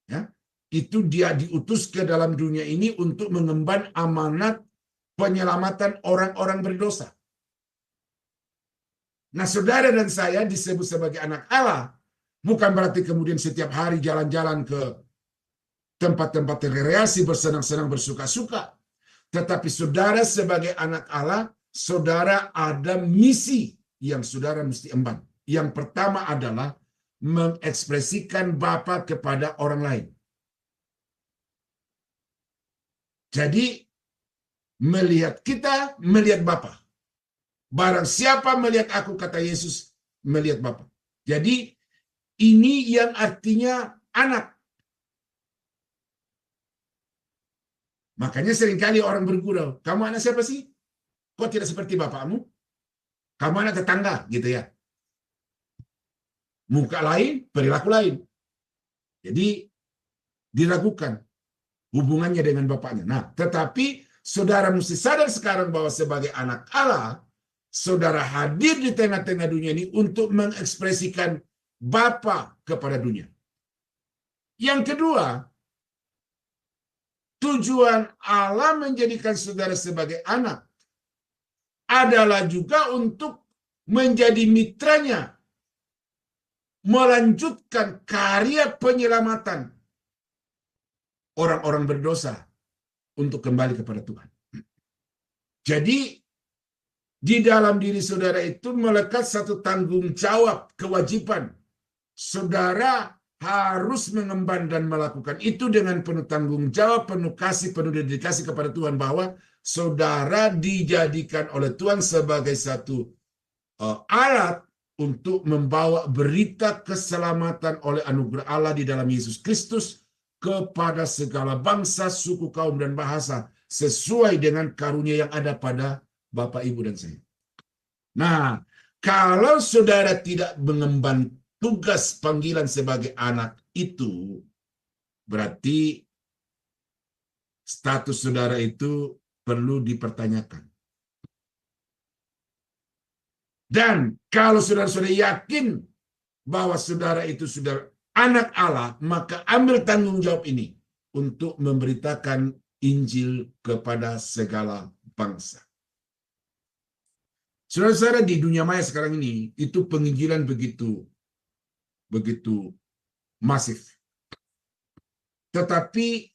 ya, itu dia diutus ke dalam dunia ini untuk mengemban amanat penyelamatan orang-orang berdosa. Nah, saudara dan saya disebut sebagai anak Allah, bukan berarti kemudian setiap hari jalan-jalan ke tempat-tempat rekreasi, bersenang-senang, bersuka-suka. Tetapi saudara sebagai anak Allah, saudara ada misi yang saudara mesti emban. Yang pertama adalah mengekspresikan Bapa kepada orang lain. Jadi, melihat kita, melihat Bapa. Barang siapa melihat aku, kata Yesus, melihat Bapa. Jadi, ini yang artinya anak. Makanya seringkali orang bergurau, kamu anak siapa sih? Kok tidak seperti bapakmu? Kamu anak tetangga, gitu ya. Muka lain, perilaku lain. Jadi, diragukan hubungannya dengan bapaknya. Nah, tetapi saudara mesti sadar sekarang bahwa sebagai anak Allah, saudara hadir di tengah-tengah dunia ini untuk mengekspresikan Bapa kepada dunia. Yang kedua, tujuan Allah menjadikan saudara sebagai anak adalah juga untuk menjadi mitranya, melanjutkan karya penyelamatan orang-orang berdosa untuk kembali kepada Tuhan. Jadi, di dalam diri saudara itu melekat satu tanggung jawab, kewajiban. Saudara harus mengemban dan melakukan itu dengan penuh tanggung jawab, penuh kasih, penuh dedikasi kepada Tuhan, bahwa saudara dijadikan oleh Tuhan sebagai satu alat untuk membawa berita keselamatan oleh anugerah Allah di dalam Yesus Kristus kepada segala bangsa, suku, kaum, dan bahasa, sesuai dengan karunia yang ada pada Bapak, Ibu, dan saya. Nah, kalau saudara tidak mengemban tugas panggilan sebagai anak itu, berarti status saudara itu perlu dipertanyakan. Dan kalau saudara sudah yakin bahwa saudara itu sudah anak Allah, maka ambil tanggung jawab ini untuk memberitakan Injil kepada segala bangsa. Saudara-saudara, di dunia maya sekarang ini, itu penginjilan begitu masif. Tetapi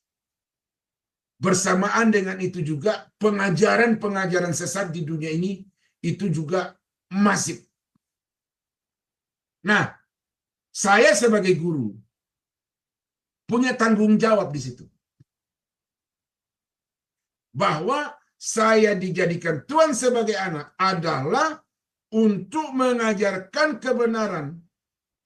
bersamaan dengan itu juga pengajaran-pengajaran sesat di dunia ini itu juga masif. Nah, saya sebagai guru punya tanggung jawab di situ. Bahwa saya dijadikan Tuhan sebagai anak adalah untuk mengajarkan kebenaran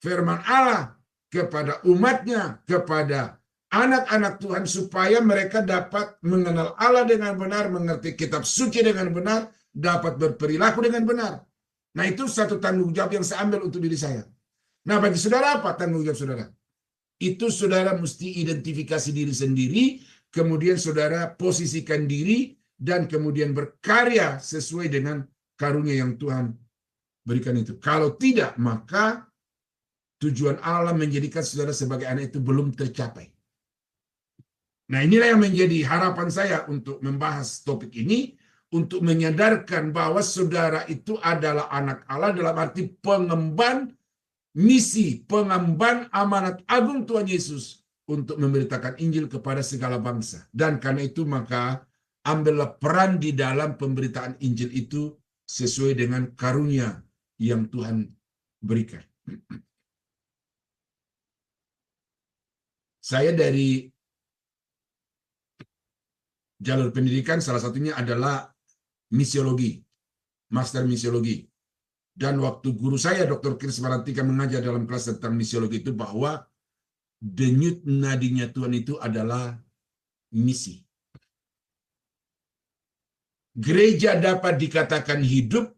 firman Allah kepada umatnya, kepada anak-anak Tuhan, supaya mereka dapat mengenal Allah dengan benar, mengerti kitab suci dengan benar, dapat berperilaku dengan benar. Nah, itu satu tanggung jawab yang saya ambil untuk diri saya. Nah, bagi saudara apa tanggung jawab saudara? Itu saudara mesti identifikasi diri sendiri, kemudian saudara posisikan diri, dan kemudian berkarya sesuai dengan karunia yang Tuhan berikan itu. Kalau tidak, maka tujuan Allah menjadikan saudara sebagai anak itu belum tercapai. Nah, inilah yang menjadi harapan saya untuk membahas topik ini, untuk menyadarkan bahwa saudara itu adalah anak Allah dalam arti pengemban misi, pengemban amanat agung Tuhan Yesus untuk memberitakan Injil kepada segala bangsa. Dan karena itu maka ambillah peran di dalam pemberitaan Injil itu sesuai dengan karunia yang Tuhan berikan. Saya dari jalur pendidikan, salah satunya adalah misiologi, master misiologi. Dan waktu guru saya, Dr. Chris Marantika, mengajar dalam kelas tentang misiologi itu bahwa denyut nadinya Tuhan itu adalah misi. Gereja dapat dikatakan hidup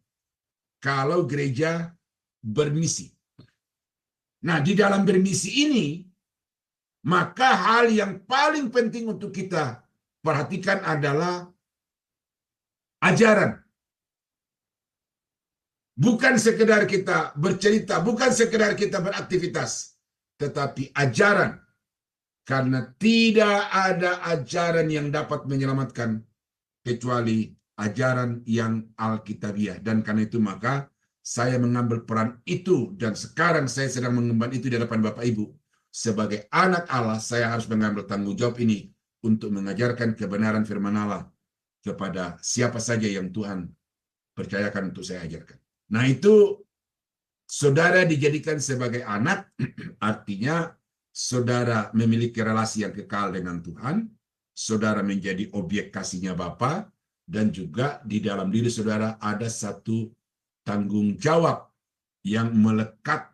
kalau gereja bermisi. Nah, di dalam bermisi ini, maka hal yang paling penting untuk kita perhatikan adalah ajaran. Bukan sekedar kita bercerita, bukan sekedar kita beraktivitas, tetapi ajaran. Karena tidak ada ajaran yang dapat menyelamatkan kecuali ajaran yang Alkitabiah. Dan karena itu maka saya mengambil peran itu, dan sekarang saya sedang mengemban itu di hadapan Bapak Ibu. Sebagai anak Allah, saya harus mengambil tanggung jawab ini untuk mengajarkan kebenaran firman Allah kepada siapa saja yang Tuhan percayakan untuk saya ajarkan. Nah, itu saudara dijadikan sebagai anak, artinya saudara memiliki relasi yang kekal dengan Tuhan, saudara menjadi objek kasihnya Bapa, dan juga di dalam diri saudara ada satu tanggung jawab yang melekat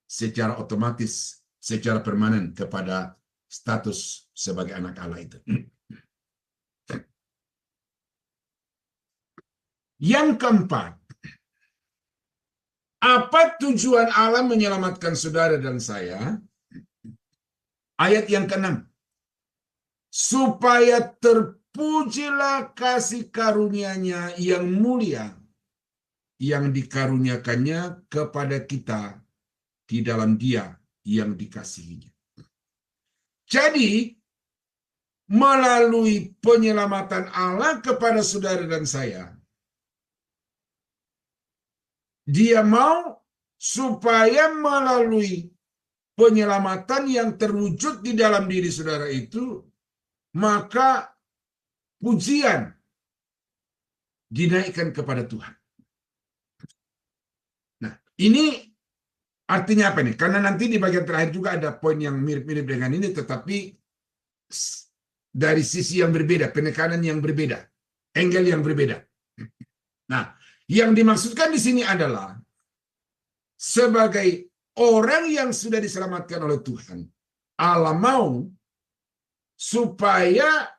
secara otomatis, secara permanen kepada status sebagai anak Allah itu. Yang keempat, apa tujuan Allah menyelamatkan saudara dan saya? Ayat yang ke-6. Supaya terpujilah kasih karunia-Nya yang mulia, yang dikaruniakannya kepada kita di dalam Dia yang dikasihinya. Jadi, melalui penyelamatan Allah kepada saudara dan saya, Dia mau supaya melalui penyelamatan yang terwujud di dalam diri saudara itu, maka pujian dinaikkan kepada Tuhan. Nah, ini artinya apa nih? Karena nanti di bagian terakhir juga ada poin yang mirip-mirip dengan ini, tetapi dari sisi yang berbeda, penekanan yang berbeda, angle yang berbeda. Nah, yang dimaksudkan di sini adalah sebagai orang yang sudah diselamatkan oleh Tuhan, Allah mau supaya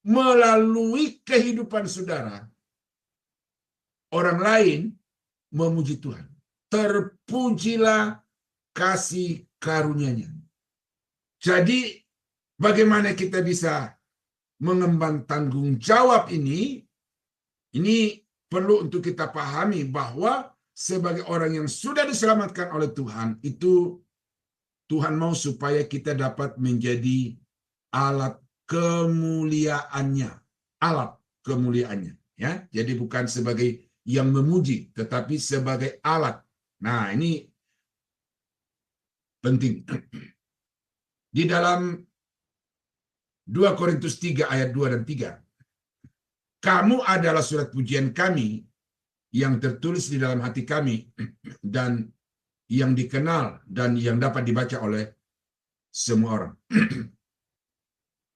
melalui kehidupan saudara, orang lain memuji Tuhan. Terpujilah kasih karunia-Nya. Jadi, bagaimana kita bisa mengemban tanggung jawab ini perlu untuk kita pahami bahwa sebagai orang yang sudah diselamatkan oleh Tuhan, itu Tuhan mau supaya kita dapat menjadi alat kemuliaan-Nya. Alat kemuliaan-Nya. Ya, jadi bukan sebagai yang memuji, tetapi sebagai alat. Nah, ini penting. Di dalam 2 Korintus 3 ayat 2 dan 3. Kamu adalah surat pujian kami yang tertulis di dalam hati kami dan yang dikenal dan yang dapat dibaca oleh semua orang.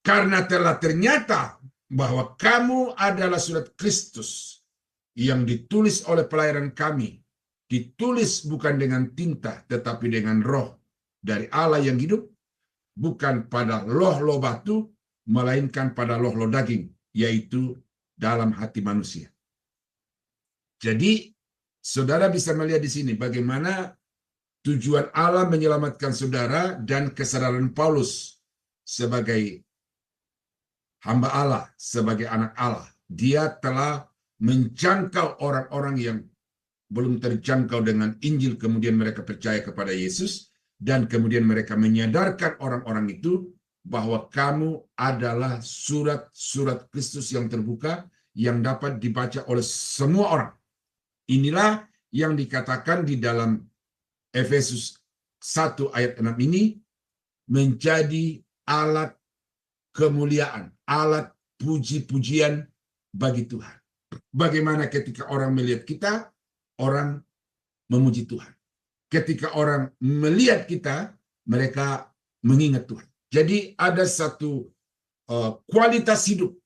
Karena telah ternyata bahwa kamu adalah surat Kristus yang ditulis oleh pelayanan kami, ditulis bukan dengan tinta tetapi dengan roh dari Allah yang hidup, bukan pada loh-loh batu, melainkan pada loh-loh daging, yaitu dalam hati manusia. Jadi, saudara bisa melihat di sini bagaimana tujuan Allah menyelamatkan saudara dan kesadaran Paulus sebagai hamba Allah, sebagai anak Allah. Dia telah menjangkau orang-orang yang belum terjangkau dengan Injil, kemudian mereka percaya kepada Yesus, dan kemudian mereka menyadarkan orang-orang itu bahwa kamu adalah surat-surat Kristus yang terbuka yang dapat dibaca oleh semua orang. Inilah yang dikatakan di dalam Efesus 1 ayat 6 ini menjadi alat kemuliaan, alat puji-pujian bagi Tuhan. Bagaimana ketika orang melihat kita, orang memuji Tuhan. Ketika orang melihat kita, mereka mengingat Tuhan. Jadi ada satu kualitas hidup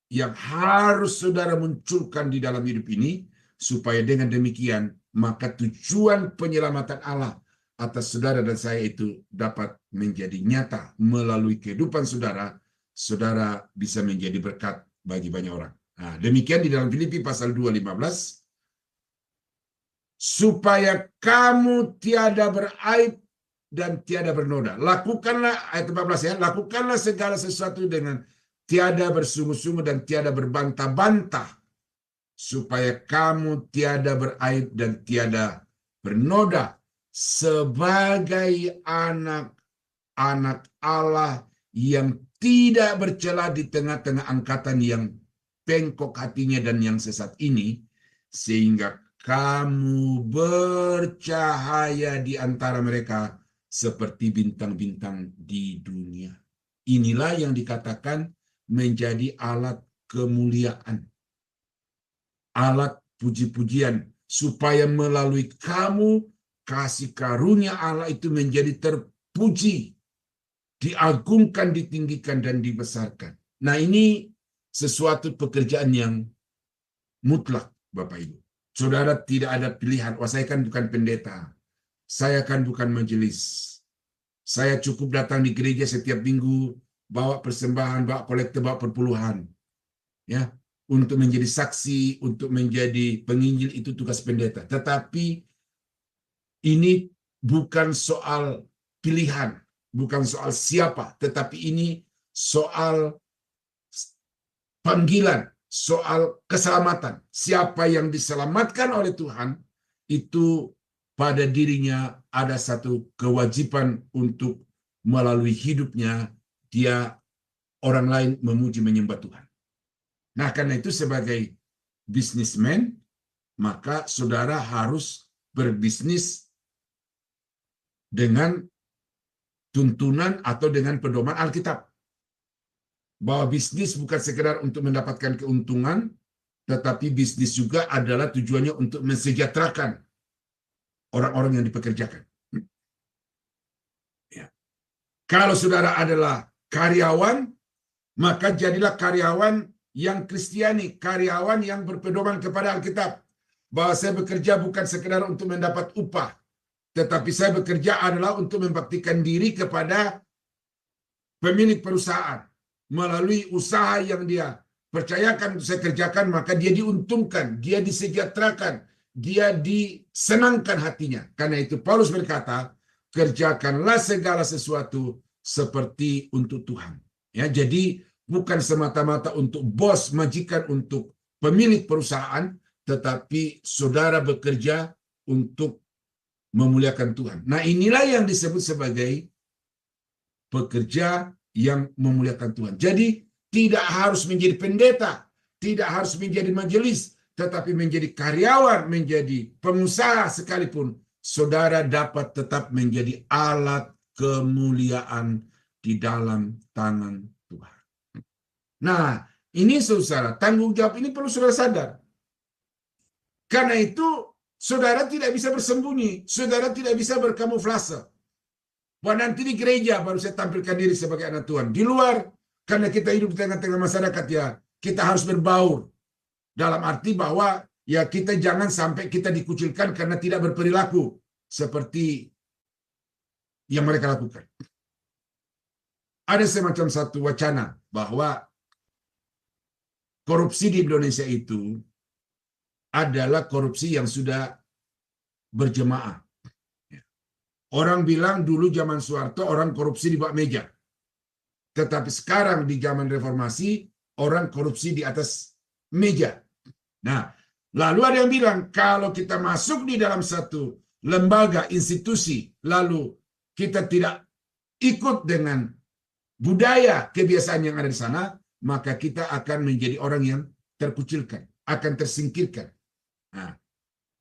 yang harus saudara munculkan di dalam hidup ini, supaya dengan demikian maka tujuan penyelamatan Allah atas saudara dan saya itu dapat menjadi nyata melalui kehidupan saudara. Saudara bisa menjadi berkat bagi banyak orang. Nah, demikian di dalam Filipi pasal 2:15. Supaya kamu tiada beraib dan tiada bernoda. Lakukanlah, ayat 14 ya, lakukanlah segala sesuatu dengan tiada bersungguh-sungguh dan tiada berbantah-bantah, supaya kamu tiada beraib dan tiada bernoda sebagai anak anak Allah yang tidak bercela di tengah-tengah angkatan yang bengkok hatinya dan yang sesat ini, sehingga kamu bercahaya di antara mereka seperti bintang-bintang di dunia. Inilah yang dikatakan menjadi alat kemuliaan, alat puji-pujian, supaya melalui kamu kasih karunia Allah itu menjadi terpuji, diagungkan, ditinggikan, dan dibesarkan. Nah, ini sesuatu pekerjaan yang mutlak, Bapak Ibu. Saudara tidak ada pilihan. Wah, saya kan bukan pendeta. Saya kan bukan majelis. Saya cukup datang di gereja setiap minggu, bawa persembahan, bawa kolekte, bawa perpuluhan. Ya, untuk menjadi saksi, untuk menjadi penginjil, itu tugas pendeta. Tetapi ini bukan soal pilihan, bukan soal siapa, tetapi ini soal panggilan, soal keselamatan. Siapa yang diselamatkan oleh Tuhan, itu pada dirinya ada satu kewajiban untuk melalui hidupnya, dia orang lain memuji menyembah Tuhan. Nah, karena itu sebagai bisnismen, maka saudara harus berbisnis dengan tuntunan atau dengan pedoman Alkitab. Bahwa bisnis bukan sekedar untuk mendapatkan keuntungan, tetapi bisnis juga adalah tujuannya untuk mensejahterakan orang-orang yang dipekerjakan. Ya. Kalau saudara adalah karyawan, maka jadilah karyawan yang Kristiani, karyawan yang berpedoman kepada Alkitab. Bahwa saya bekerja bukan sekedar untuk mendapat upah, tetapi saya bekerja adalah untuk membaktikan diri kepada pemilik perusahaan. Melalui usaha yang dia percayakan untuk saya kerjakan, maka dia diuntungkan, dia disejahterakan, dia disenangkan hatinya. Karena itu Paulus berkata, kerjakanlah segala sesuatu seperti untuk Tuhan. Ya, jadi bukan semata-mata untuk bos, majikan, untuk pemilik perusahaan, tetapi saudara bekerja untuk memuliakan Tuhan. Nah, inilah yang disebut sebagai pekerja yang memuliakan Tuhan. Jadi tidak harus menjadi pendeta, tidak harus menjadi majelis, tetapi menjadi karyawan, menjadi pengusaha sekalipun, saudara dapat tetap menjadi alat kemuliaan di dalam tangan Tuhan. Nah, ini saudara, tanggung jawab ini perlu saudara sadar. Karena itu, saudara tidak bisa bersembunyi, saudara tidak bisa berkamuflase. Wah, nanti di gereja baru saya tampilkan diri sebagai anak Tuhan. Di luar, karena kita hidup di tengah-tengah masyarakat, ya kita harus berbaur. Dalam arti bahwa ya kita jangan sampai kita dikucilkan karena tidak berperilaku seperti yang mereka lakukan. Ada semacam satu wacana bahwa korupsi di Indonesia itu adalah korupsi yang sudah berjemaah. Orang bilang dulu zaman Soeharto orang korupsi di bawah meja. Tetapi sekarang di zaman reformasi orang korupsi di atas meja. Nah, lalu ada yang bilang kalau kita masuk di dalam satu lembaga, institusi, lalu kita tidak ikut dengan budaya kebiasaan yang ada di sana, maka kita akan menjadi orang yang terkucilkan, akan tersingkirkan. Nah,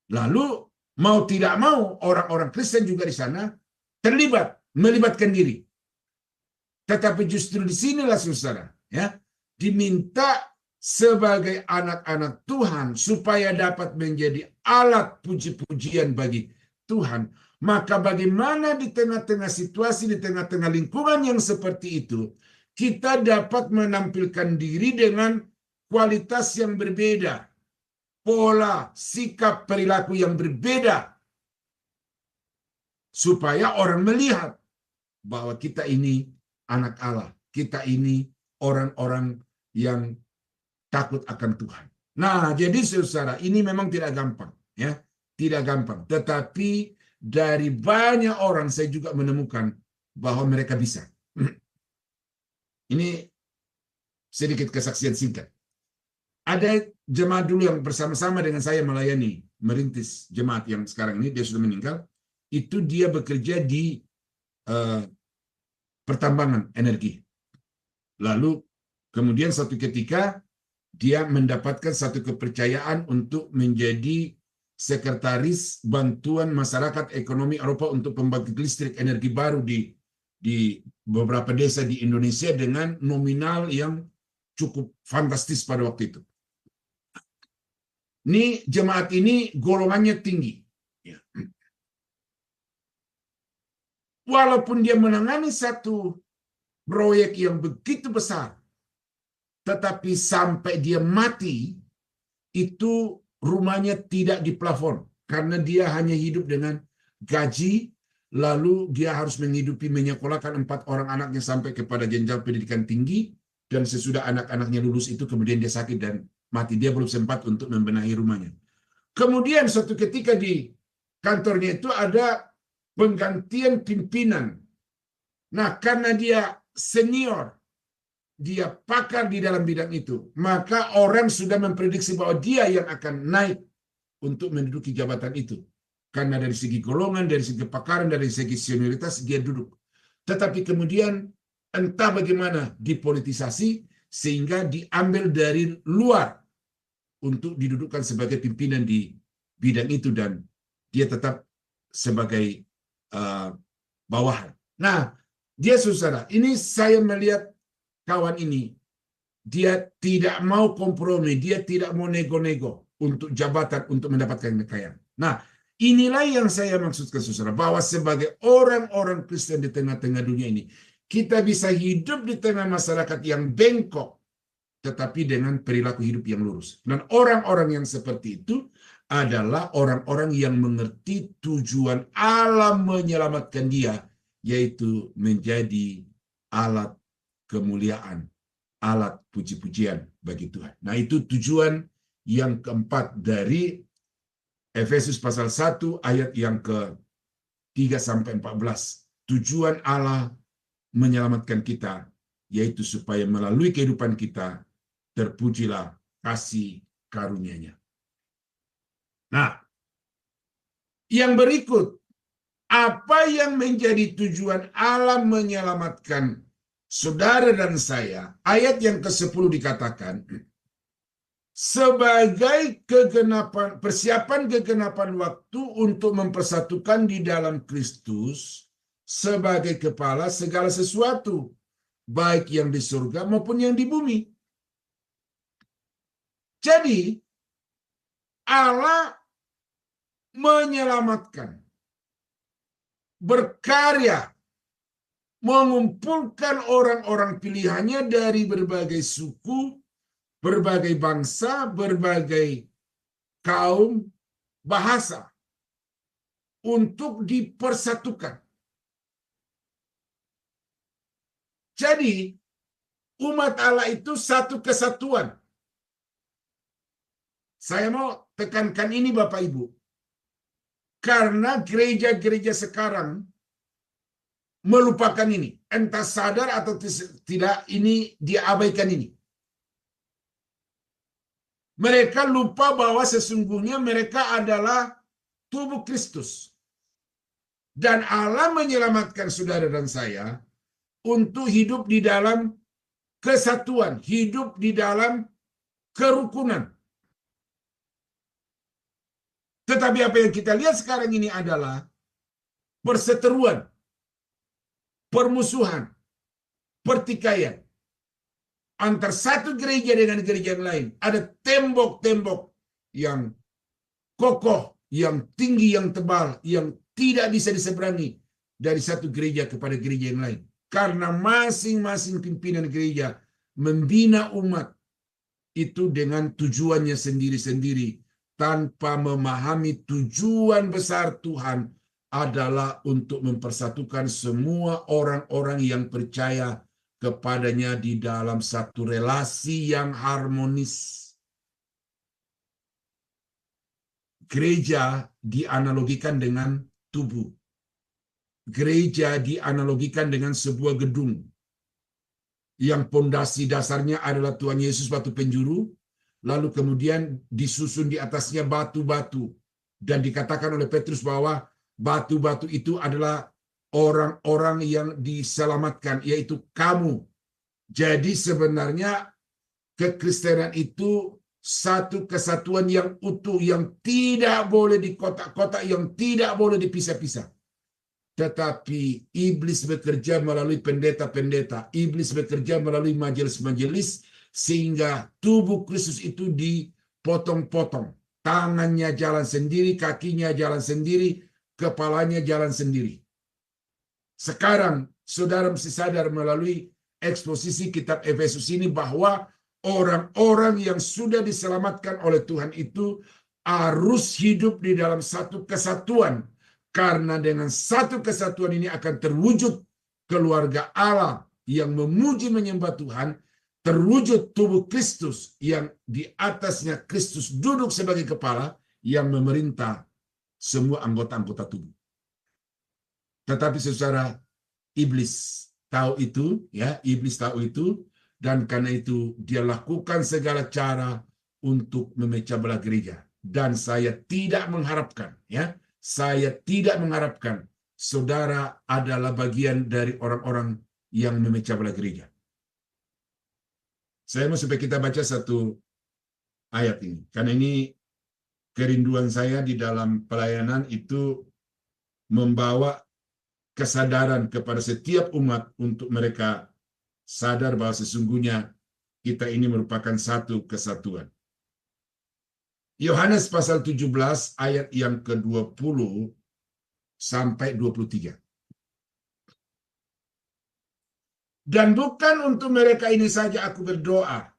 lalu mau tidak mau orang-orang Kristen juga di sana terlibat, melibatkan diri. Tetapi justru di sinilah saudara, ya, diminta sebagai anak-anak Tuhan supaya dapat menjadi alat puji-pujian bagi Tuhan. Maka bagaimana di tengah-tengah situasi, di tengah-tengah lingkungan yang seperti itu, kita dapat menampilkan diri dengan kualitas yang berbeda. Pola, sikap, perilaku yang berbeda. Supaya orang melihat bahwa kita ini anak Allah. Kita ini orang-orang yang takut akan Tuhan. Nah, jadi saudara, ini memang tidak gampang. Ya, tidak gampang. Tetapi dari banyak orang saya juga menemukan bahwa mereka bisa. Ini sedikit kesaksian singkat. Ada jemaat dulu yang bersama-sama dengan saya melayani, merintis jemaat yang sekarang ini, dia sudah meninggal. Itu dia bekerja di pertambangan energi. Lalu kemudian suatu ketika dia mendapatkan satu kepercayaan untuk menjadi sekretaris bantuan masyarakat ekonomi Eropa untuk pembangkit listrik energi baru di beberapa desa di Indonesia dengan nominal yang cukup fantastis pada waktu itu. Ini jemaat ini golongannya tinggi. Walaupun dia menangani satu proyek yang begitu besar, tetapi sampai dia mati, itu rumahnya tidak diplafon. Karena dia hanya hidup dengan gaji, lalu dia harus menghidupi menyekolahkan 4 orang anaknya sampai kepada jenjang pendidikan tinggi, dan sesudah anak-anaknya lulus itu kemudian dia sakit dan mati. Dia belum sempat untuk membenahi rumahnya. Kemudian suatu ketika di kantornya itu ada penggantian pimpinan. Nah, karena dia senior, dia pakar di dalam bidang itu, maka orang sudah memprediksi bahwa dia yang akan naik untuk menduduki jabatan itu. Karena dari segi golongan, dari segi kepakaran, dari segi senioritas, dia duduk. Tetapi kemudian entah bagaimana dipolitisasi, sehingga diambil dari luar untuk didudukkan sebagai pimpinan di bidang itu, dan dia tetap sebagai bawahan. Nah, dia saudara, ini saya melihat kawan ini, dia tidak mau kompromi, dia tidak mau nego-nego untuk jabatan, untuk mendapatkan kekayaan. Nah, inilah yang saya maksudkan saudara, bahwa sebagai orang-orang Kristen di tengah-tengah dunia ini, kita bisa hidup di tengah masyarakat yang bengkok, tetapi dengan perilaku hidup yang lurus. Dan orang-orang yang seperti itu adalah orang-orang yang mengerti tujuan Allah menyelamatkan dia, yaitu menjadi alat kemuliaan, alat puji-pujian bagi Tuhan. Nah, itu tujuan yang keempat dari Efesus pasal 1 ayat yang ke-3-14. Tujuan Allah menyelamatkan kita, yaitu supaya melalui kehidupan kita terpujilah kasih karunia-Nya. Nah, yang berikut, apa yang menjadi tujuan Allah menyelamatkan saudara dan saya? Ayat yang ke-10 dikatakan, sebagai kegenapan, persiapan kegenapan waktu untuk mempersatukan di dalam Kristus sebagai kepala segala sesuatu, baik yang di surga maupun yang di bumi. Jadi, Allah menyelamatkan, berkarya, mengumpulkan orang-orang pilihannya dari berbagai suku, berbagai bangsa, berbagai kaum, bahasa, untuk dipersatukan. Jadi, umat Allah itu satu kesatuan. Saya mau tekankan ini Bapak Ibu. Karena gereja-gereja sekarang melupakan ini. Entah sadar atau tidak, ini diabaikan ini. Mereka lupa bahwa sesungguhnya mereka adalah tubuh Kristus. Dan Allah menyelamatkan saudara dan saya untuk hidup di dalam kesatuan, hidup di dalam kerukunan. Tetapi apa yang kita lihat sekarang ini adalah perseteruan, permusuhan, pertikaian antar satu gereja dengan gereja yang lain. Ada tembok-tembok yang kokoh, yang tinggi, yang tebal, yang tidak bisa diseberangi dari satu gereja kepada gereja yang lain. Karena masing-masing pimpinan gereja membina umat itu dengan tujuannya sendiri-sendiri, tanpa memahami tujuan besar Tuhan adalah untuk mempersatukan semua orang-orang yang percaya kepadanya di dalam satu relasi yang harmonis. Gereja dianalogikan dengan tubuh. Gereja dianalogikan dengan sebuah gedung yang pondasi dasarnya adalah Tuhan Yesus batu penjuru, lalu kemudian disusun di atasnya batu-batu, dan dikatakan oleh Petrus bahwa batu-batu itu adalah orang-orang yang diselamatkan, yaitu kamu. Jadi sebenarnya kekristenan itu satu kesatuan yang utuh, yang tidak boleh dikotak-kotak, yang tidak boleh dipisah-pisah. Tetapi iblis bekerja melalui pendeta-pendeta, iblis bekerja melalui majelis-majelis, sehingga tubuh Kristus itu dipotong-potong. Tangannya jalan sendiri, kakinya jalan sendiri, kepalanya jalan sendiri. Sekarang saudara mesti sadar melalui eksposisi kitab Efesus ini bahwa orang-orang yang sudah diselamatkan oleh Tuhan itu harus hidup di dalam satu kesatuan. Karena dengan satu kesatuan ini akan terwujud keluarga Allah yang memuji menyembah Tuhan, terwujud tubuh Kristus yang di atasnya Kristus duduk sebagai kepala yang memerintah semua anggota-anggota tubuh. Tetapi saudara, iblis tahu itu, ya, iblis tahu itu, dan karena itu dia lakukan segala cara untuk memecah belah gereja. Dan saya tidak mengharapkan, ya, saya tidak mengharapkan saudara adalah bagian dari orang-orang yang memecah belah gereja. Saya mau supaya kita baca satu ayat ini, karena ini kerinduan saya di dalam pelayanan itu membawa kesadaran kepada setiap umat untuk mereka sadar bahwa sesungguhnya kita ini merupakan satu kesatuan. Yohanes pasal 17 ayat yang ke-20 sampai 23. Dan bukan untuk mereka ini saja aku berdoa,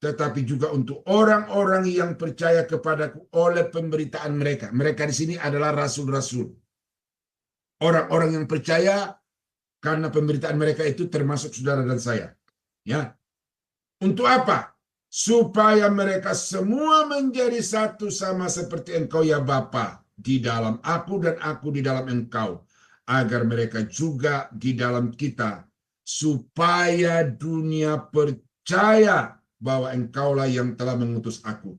tetapi juga untuk orang-orang yang percaya kepadaku oleh pemberitaan mereka. Mereka di sini adalah rasul-rasul. Orang-orang yang percaya karena pemberitaan mereka itu termasuk saudara dan saya. Ya. Untuk apa? Supaya mereka semua menjadi satu sama seperti engkau ya Bapa di dalam aku dan aku di dalam engkau. Agar mereka juga di dalam kita. Supaya dunia percaya bahwa engkaulah yang telah mengutus aku.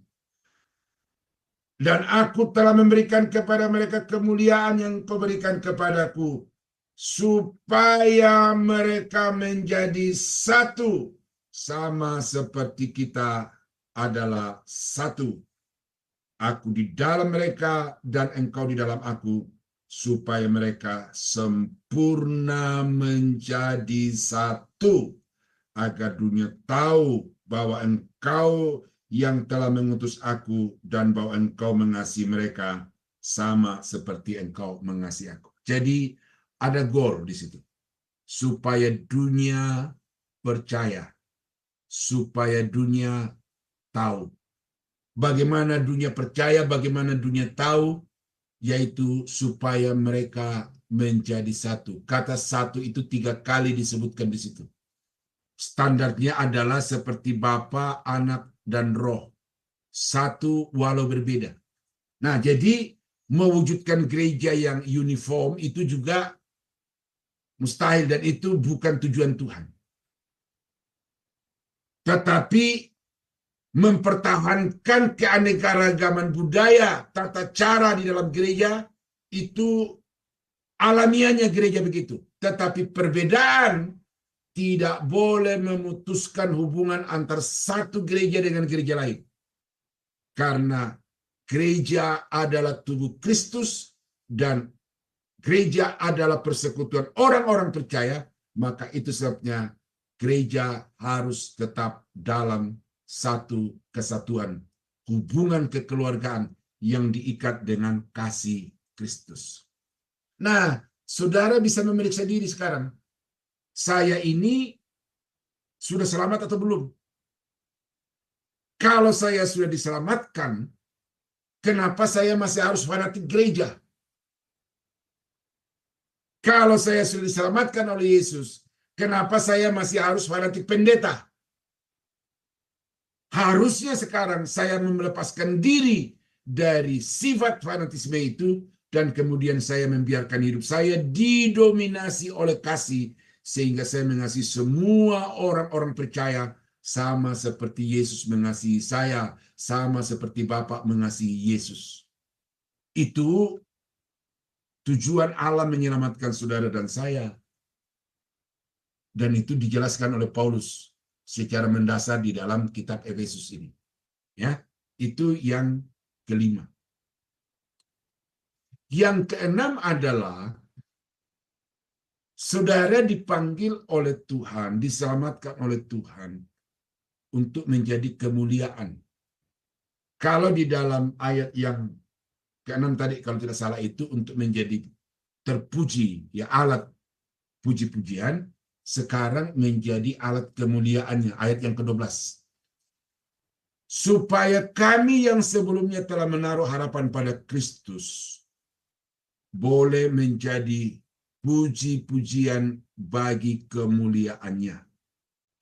Dan aku telah memberikan kepada mereka kemuliaan yang kau berikan kepadaku, supaya mereka menjadi satu, sama seperti kita adalah satu. Aku di dalam mereka dan engkau di dalam aku, supaya mereka sempurna menjadi satu, agar dunia tahu bahwa engkau yang telah mengutus aku dan bahwa engkau mengasihi mereka sama seperti engkau mengasihi aku. Jadi ada goal di situ. Supaya dunia percaya. Supaya dunia tahu. Bagaimana dunia percaya, bagaimana dunia tahu, yaitu supaya mereka menjadi satu. Kata satu itu 3 kali disebutkan di situ. Standarnya adalah seperti Bapa, Anak, dan Roh. Satu walau berbeda. Nah, jadi mewujudkan gereja yang uniform itu juga mustahil dan itu bukan tujuan Tuhan. Tetapi mempertahankan keanekaragaman budaya, tata cara di dalam gereja itu alamiahnya gereja begitu. Tetapi perbedaan tidak boleh memutuskan hubungan antar satu gereja dengan gereja lain. Karena gereja adalah tubuh Kristus dan gereja adalah persekutuan orang-orang percaya, maka itu sebabnya gereja harus tetap dalam satu kesatuan, hubungan kekeluargaan yang diikat dengan kasih Kristus. Nah, saudara bisa memeriksa diri sekarang. Saya ini sudah selamat atau belum? Kalau saya sudah diselamatkan, kenapa saya masih harus fanatik gereja? Kalau saya sudah diselamatkan oleh Yesus, kenapa saya masih harus fanatik pendeta? Harusnya sekarang saya melepaskan diri dari sifat fanatisme itu dan kemudian saya membiarkan hidup saya didominasi oleh kasih sehingga saya mengasihi semua orang-orang percaya sama seperti Yesus mengasihi saya, sama seperti Bapa mengasihi Yesus. Itu tujuan Allah menyelamatkan saudara dan saya. Dan itu dijelaskan oleh Paulus secara mendasar di dalam kitab Efesus ini. Ya, itu yang kelima. Yang keenam adalah saudara dipanggil oleh Tuhan, diselamatkan oleh Tuhan untuk menjadi kemuliaan. Kalau di dalam ayat yang ke-6 tadi, kalau tidak salah itu untuk menjadi terpuji, ya alat puji-pujian, sekarang menjadi alat kemuliaannya, ayat yang ke-12. Supaya kami yang sebelumnya telah menaruh harapan pada Kristus, boleh menjadi puji-pujian bagi kemuliaannya.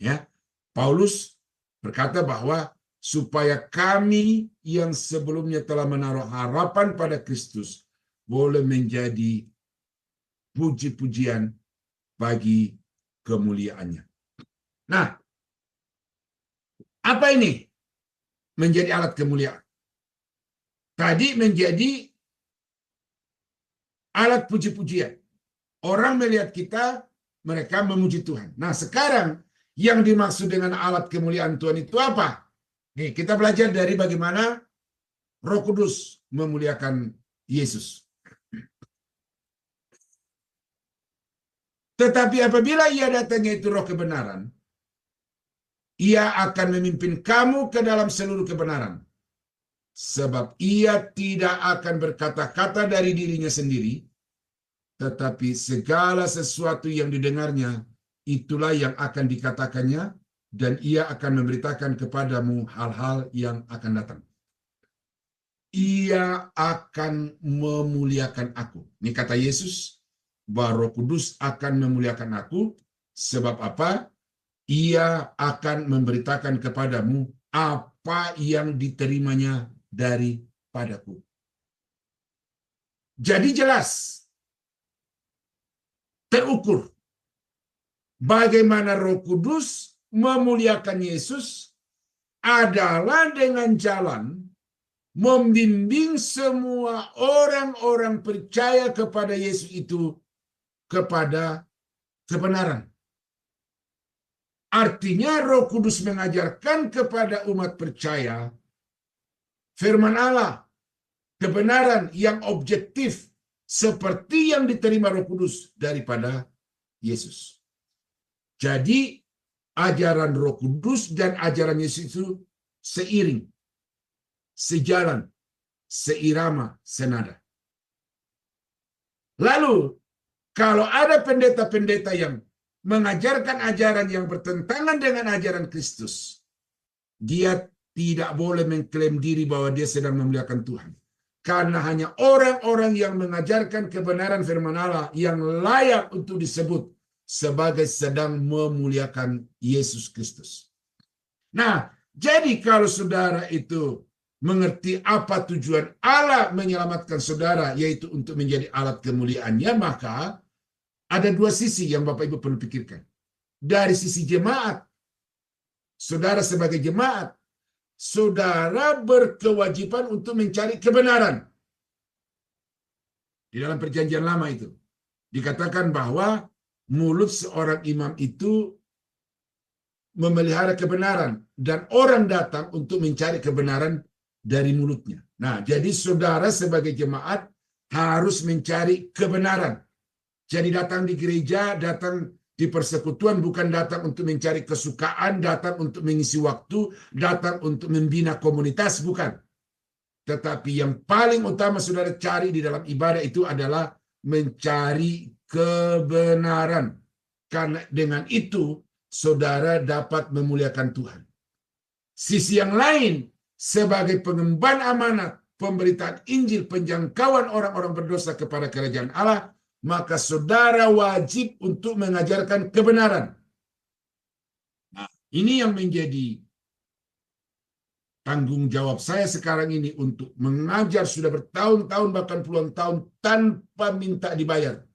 Ya, Paulus berkata bahwa supaya kami yang sebelumnya telah menaruh harapan pada Kristus boleh menjadi puji-pujian bagi kemuliaannya. Nah, apa ini menjadi alat kemuliaan? Tadi menjadi alat puji-pujian. Orang melihat kita, mereka memuji Tuhan. Nah, sekarang yang dimaksud dengan alat kemuliaan Tuhan itu apa? Nih, kita belajar dari bagaimana Roh Kudus memuliakan Yesus. Tetapi apabila ia datangnya itu roh kebenaran, ia akan memimpin kamu ke dalam seluruh kebenaran. Sebab ia tidak akan berkata-kata dari dirinya sendiri, tetapi segala sesuatu yang didengarnya, itulah yang akan dikatakannya, dan ia akan memberitakan kepadamu hal-hal yang akan datang. Ia akan memuliakan aku. Ini kata Yesus, bahwa Roh Kudus akan memuliakan aku. Sebab apa? Ia akan memberitakan kepadamu apa yang diterimanya daripadaku. Jadi jelas, terukur bagaimana Roh Kudus memuliakan Yesus adalah dengan jalan membimbing semua orang-orang percaya kepada Yesus itu kepada kebenaran. Artinya Roh Kudus mengajarkan kepada umat percaya firman Allah, kebenaran yang objektif seperti yang diterima Roh Kudus daripada Yesus. Jadi ajaran Roh Kudus dan ajaran Yesus itu seiring, sejalan, seirama, senada. Lalu, kalau ada pendeta-pendeta yang mengajarkan ajaran yang bertentangan dengan ajaran Kristus, dia tidak boleh mengklaim diri bahwa dia sedang memuliakan Tuhan. Karena hanya orang-orang yang mengajarkan kebenaran firman Allah yang layak untuk disebut sebagai sedang memuliakan Yesus Kristus. Nah, jadi kalau saudara itu mengerti apa tujuan Allah menyelamatkan saudara, yaitu untuk menjadi alat kemuliaannya, maka ada dua sisi yang Bapak Ibu perlu pikirkan. Dari sisi jemaat, saudara sebagai jemaat, saudara berkewajiban untuk mencari kebenaran. Di dalam perjanjian lama itu dikatakan bahwa mulut seorang imam itu memelihara kebenaran dan orang datang untuk mencari kebenaran dari mulutnya. Nah, jadi saudara sebagai jemaat harus mencari kebenaran. Jadi datang di gereja, datang di persekutuan bukan datang untuk mencari kesukaan, datang untuk mengisi waktu, datang untuk membina komunitas, bukan. Tetapi yang paling utama saudara cari di dalam ibadah itu adalah mencari kebenaran. Karena dengan itu saudara dapat memuliakan Tuhan. Sisi yang lain, sebagai pengemban amanat, pemberitaan Injil, penjangkauan orang-orang berdosa kepada kerajaan Allah, maka saudara wajib untuk mengajarkan kebenaran. Nah, ini yang menjadi tanggung jawab saya sekarang ini untuk mengajar sudah bertahun-tahun bahkan puluhan tahun tanpa minta dibayar.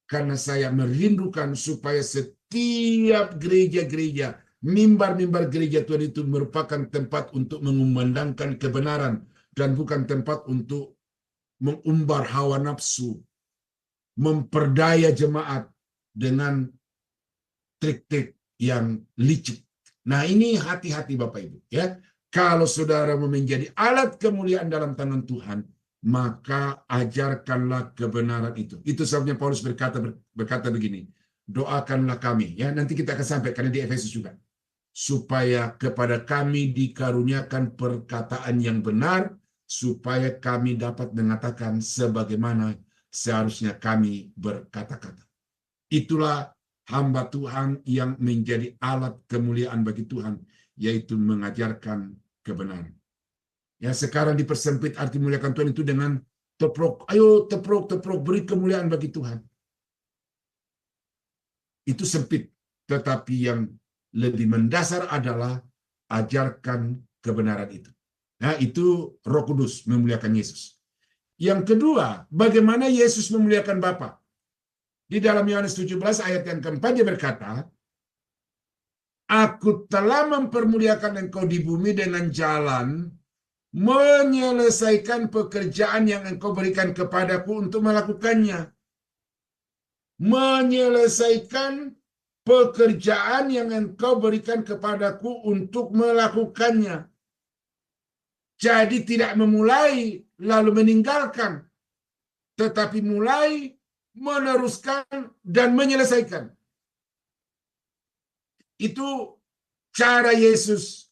Karena saya merindukan supaya setiap gereja-gereja, mimbar-mimbar gereja Tuhan itu merupakan tempat untuk mengumandangkan kebenaran dan bukan tempat untuk mengumbar hawa nafsu memperdaya jemaat dengan trik-trik yang licik. Nah, ini hati-hati Bapak Ibu ya. Kalau saudara mau menjadi alat kemuliaan dalam tangan Tuhan, maka ajarkanlah kebenaran itu. Itu sebabnya Paulus berkata begini, doakanlah kami ya. Nanti kita akan sampai karena di Efesus juga, supaya kepada kami dikaruniakan perkataan yang benar, supaya kami dapat mengatakan sebagaimana seharusnya kami berkata-kata. Itulah hamba Tuhan yang menjadi alat kemuliaan bagi Tuhan, yaitu mengajarkan kebenaran. Ya, sekarang dipersempit arti muliakan Tuhan itu dengan teprok, ayo teprok, beri kemuliaan bagi Tuhan. Itu sempit, tetapi yang lebih mendasar adalah ajarkan kebenaran itu. Nah, itu Roh Kudus memuliakan Yesus. Yang kedua, bagaimana Yesus memuliakan Bapa. Di dalam Yohanes 17 ayat yang keempat dia berkata, Aku telah mempermuliakan engkau di bumi dengan jalan menyelesaikan pekerjaan yang engkau berikan kepadaku untuk melakukannya. Menyelesaikan pekerjaan yang engkau berikan kepadaku untuk melakukannya. Jadi tidak memulai lalu meninggalkan, tetapi mulai, meneruskan, dan menyelesaikan. Itu cara Yesus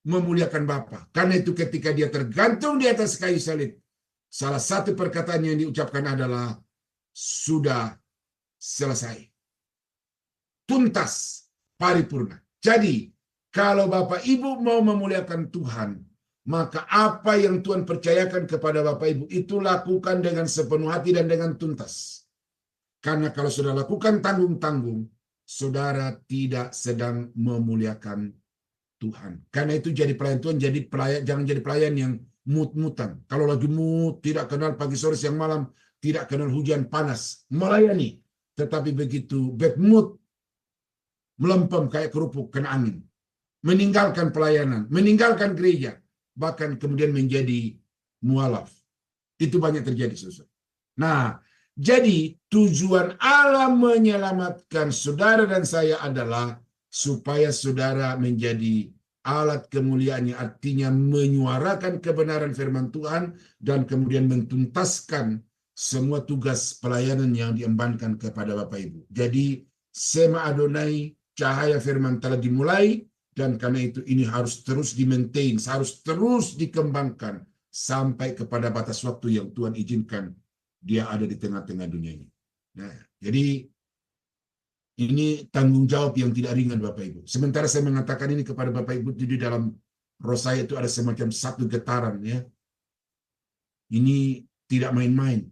memuliakan Bapa. Karena itu ketika dia tergantung di atas kayu salib, salah satu perkataan yang diucapkan adalah, sudah selesai. Tuntas, paripurna. Jadi, kalau Bapak Ibu mau memuliakan Tuhan, maka apa yang Tuhan percayakan kepada Bapak Ibu, itu lakukan dengan sepenuh hati dan dengan tuntas. Karena kalau sudah lakukan tanggung-tanggung, saudara tidak sedang memuliakan Tuhan. Karena itu jadi pelayan Tuhan, jangan jadi pelayan yang mut-mutan. Kalau lagi mut, tidak kenal pagi, sore, siang, malam, tidak kenal hujan, panas, melayani. Tetapi begitu bad mood, melempem kayak kerupuk kena angin, meninggalkan pelayanan, meninggalkan gereja, bahkan kemudian menjadi mualaf. Itu banyak terjadi, saudara. Nah, jadi tujuan Allah menyelamatkan saudara dan saya adalah supaya saudara menjadi alat kemuliaannya, artinya menyuarakan kebenaran firman Tuhan dan kemudian mentuntaskan semua tugas pelayanan yang diembankan kepada Bapak Ibu. Jadi Sema Adonai, cahaya firman telah dimulai, dan karena itu ini harus terus di-maintain, harus terus dikembangkan sampai kepada batas waktu yang Tuhan izinkan dia ada di tengah-tengah dunia ini. Nah, jadi ini tanggung jawab yang tidak ringan Bapak Ibu. Sementara saya mengatakan ini kepada Bapak Ibu, di dalam roh saya itu ada semacam satu getaran ya. Ini tidak main-main.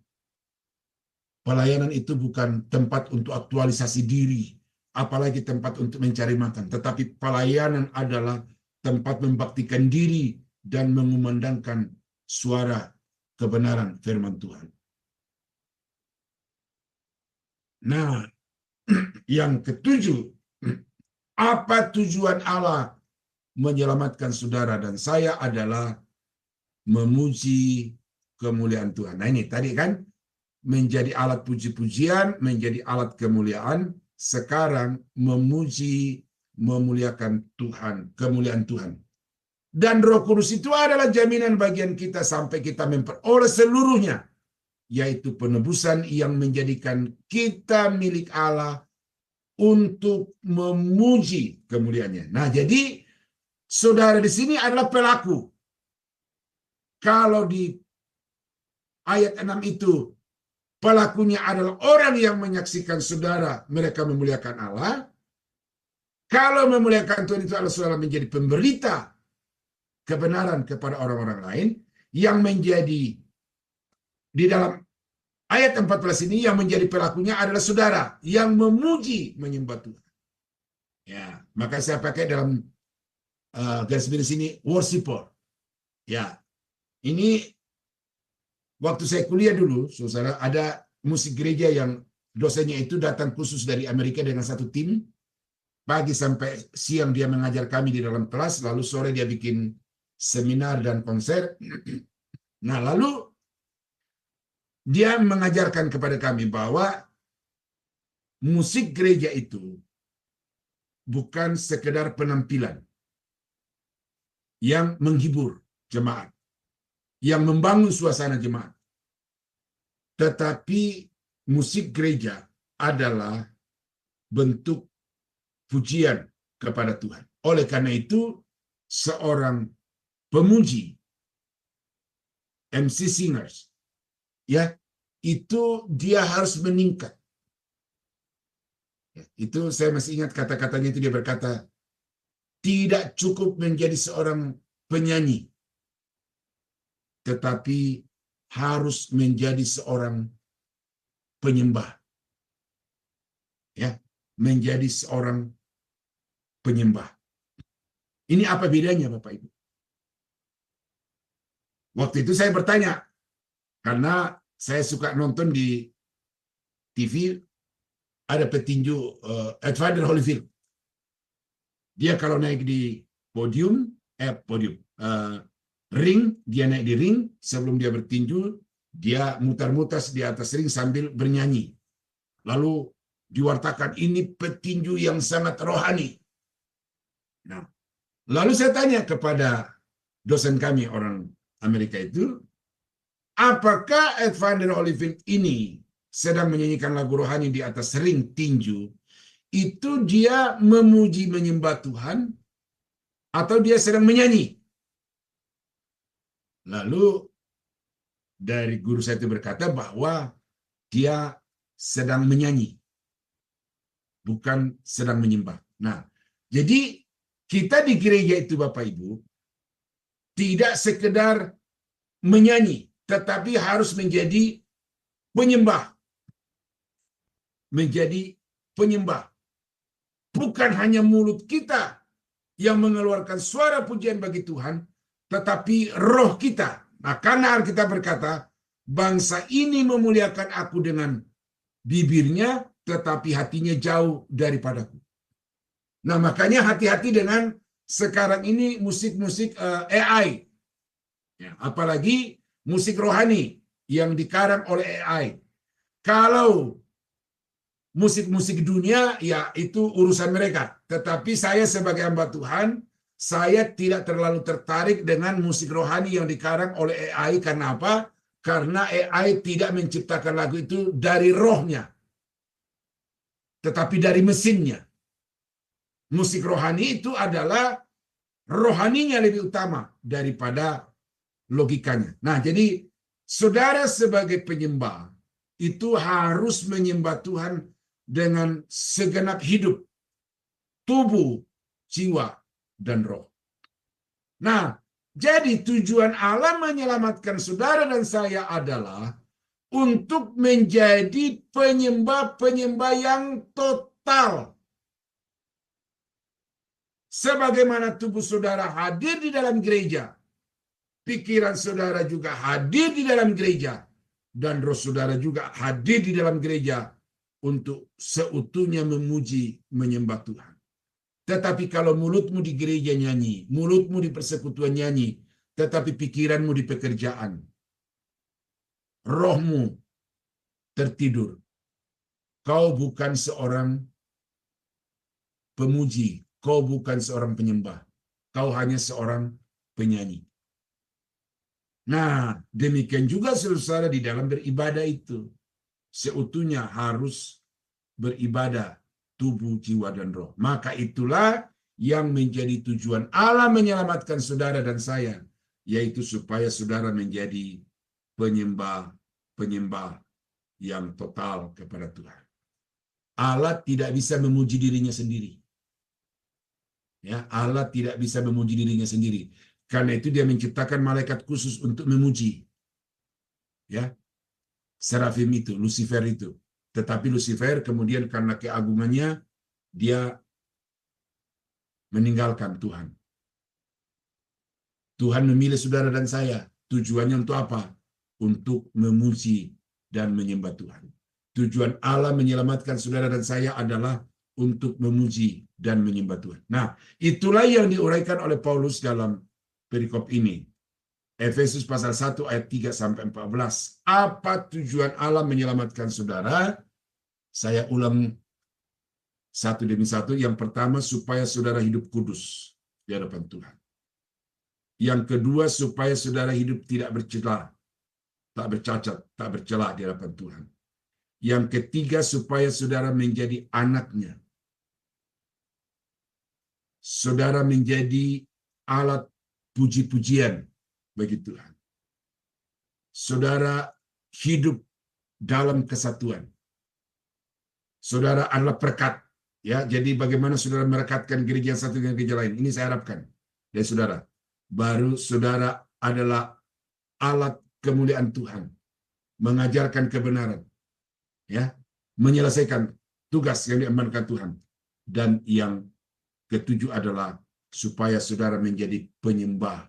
Pelayanan itu bukan tempat untuk aktualisasi diri, apalagi tempat untuk mencari makan. Tetapi pelayanan adalah tempat membaktikan diri dan mengumandangkan suara kebenaran firman Tuhan. Nah, yang ketujuh, apa tujuan Allah menyelamatkan saudara dan saya adalah memuji kemuliaan Tuhan. Nah ini tadi kan, menjadi alat puji-pujian, menjadi alat kemuliaan, sekarang memuji, memuliakan Tuhan, kemuliaan Tuhan. Dan Roh Kudus itu adalah jaminan bagian kita sampai kita memperoleh seluruhnya, yaitu penebusan yang menjadikan kita milik Allah untuk memuji kemuliaannya. Nah, jadi saudara di sini adalah pelaku. Kalau di ayat 6 itu pelakunya adalah orang yang menyaksikan saudara mereka memuliakan Allah. Kalau memuliakan Tuhan itu adalah saudara menjadi pemberita kebenaran kepada orang-orang lain, yang menjadi di dalam ayat 14 ini yang menjadi pelakunya adalah saudara yang memuji menyembah Tuhan. Ya, maka saya pakai dalam garis miring sini worshiper. Ya, ini waktu saya kuliah dulu, saudara, ada musik gereja yang dosennya itu datang khusus dari Amerika dengan satu tim. Pagi sampai siang dia mengajar kami di dalam kelas, lalu sore dia bikin seminar dan konser. Nah, lalu dia mengajarkan kepada kami bahwa musik gereja itu bukan sekedar penampilan yang menghibur jemaat, yang membangun suasana jemaat. Tetapi musik gereja adalah bentuk pujian kepada Tuhan. Oleh karena itu, seorang pemuji, MC singers, ya, itu dia harus meningkat. Ya, itu saya masih ingat kata-katanya itu, dia berkata, tidak cukup menjadi seorang penyanyi, tetapi harus menjadi seorang penyembah. Ya, menjadi seorang penyembah. Ini apa bedanya, Bapak Ibu? Waktu itu saya bertanya, karena saya suka nonton di TV, ada petinju Evander Holyfield. Dia kalau naik di ring, dia naik di ring, sebelum dia bertinju, dia mutar-mutar di atas ring sambil bernyanyi. Lalu diwartakan, ini petinju yang sangat rohani. Nah, lalu saya tanya kepada dosen kami, orang Amerika itu, apakah Evander Holyfield ini sedang menyanyikan lagu rohani di atas ring tinju, itu dia memuji menyembah Tuhan, atau dia sedang menyanyi? Lalu dari guru saya itu berkata bahwa dia sedang menyanyi, bukan sedang menyembah. Nah, jadi kita di gereja itu, Bapak Ibu, tidak sekedar menyanyi, tetapi harus menjadi penyembah. Menjadi penyembah. Bukan hanya mulut kita yang mengeluarkan suara pujian bagi Tuhan, tetapi roh kita. Nah, karena Alkitab berkata, bangsa ini memuliakan aku dengan bibirnya, tetapi hatinya jauh daripadaku. Nah, makanya hati-hati dengan sekarang ini musik-musik AI. Ya, apalagi musik rohani yang dikarang oleh AI. Kalau musik-musik dunia, ya itu urusan mereka. Tetapi saya sebagai hamba Tuhan, saya tidak terlalu tertarik dengan musik rohani yang dikarang oleh AI. Karena apa? Karena AI tidak menciptakan lagu itu dari rohnya, tetapi dari mesinnya. Musik rohani itu adalah rohaninya lebih utama daripada logikanya. Nah, jadi saudara sebagai penyembah itu harus menyembah Tuhan dengan segenap hidup, tubuh, jiwa, dan roh. Nah, jadi tujuan Allah menyelamatkan saudara dan saya adalah untuk menjadi penyembah-penyembah yang total. Sebagaimana tubuh saudara hadir di dalam gereja, pikiran saudara juga hadir di dalam gereja, dan roh saudara juga hadir di dalam gereja untuk seutuhnya memuji, menyembah Tuhan. Tetapi kalau mulutmu di gereja nyanyi, mulutmu di persekutuan nyanyi, tetapi pikiranmu di pekerjaan, rohmu tertidur, kau bukan seorang pemuji, kau bukan seorang penyembah, kau hanya seorang penyanyi. Nah, demikian juga saudara di dalam beribadah itu, seutuhnya harus beribadah tubuh, jiwa, dan roh. Maka itulah yang menjadi tujuan Allah menyelamatkan saudara dan saya, yaitu supaya saudara menjadi penyembah yang total kepada Tuhan. Allah tidak bisa memuji dirinya sendiri. Ya, Allah tidak bisa memuji dirinya sendiri. Karena itu dia menciptakan malaikat khusus untuk memuji. Ya, Serafim itu, Lucifer itu. Tetapi Lucifer kemudian karena keagungannya, dia meninggalkan Tuhan. Tuhan memilih saudara dan saya. Tujuannya untuk apa? Untuk memuji dan menyembah Tuhan. Tujuan Allah menyelamatkan saudara dan saya adalah untuk memuji dan menyembah Tuhan. Nah, itulah yang diuraikan oleh Paulus dalam perikop ini. Efesus pasal 1 ayat 3 sampai 14. Apa tujuan Allah menyelamatkan saudara? Saya ulang satu demi satu. Yang pertama, supaya saudara hidup kudus di hadapan Tuhan. Yang kedua, supaya saudara hidup tidak bercela, tak bercacat, tak bercela di hadapan Tuhan. Yang ketiga, supaya saudara menjadi anaknya. Saudara menjadi alat puji-pujian bagi Tuhan. Saudara hidup dalam kesatuan. Saudara adalah perekat. Ya, jadi bagaimana saudara merekatkan gereja yang satu dengan gereja lain? Ini saya harapkan dari saudara. Baru saudara adalah alat kemuliaan Tuhan, mengajarkan kebenaran, ya, menyelesaikan tugas yang diamankan Tuhan. Dan yang ketujuh adalah supaya saudara menjadi penyembah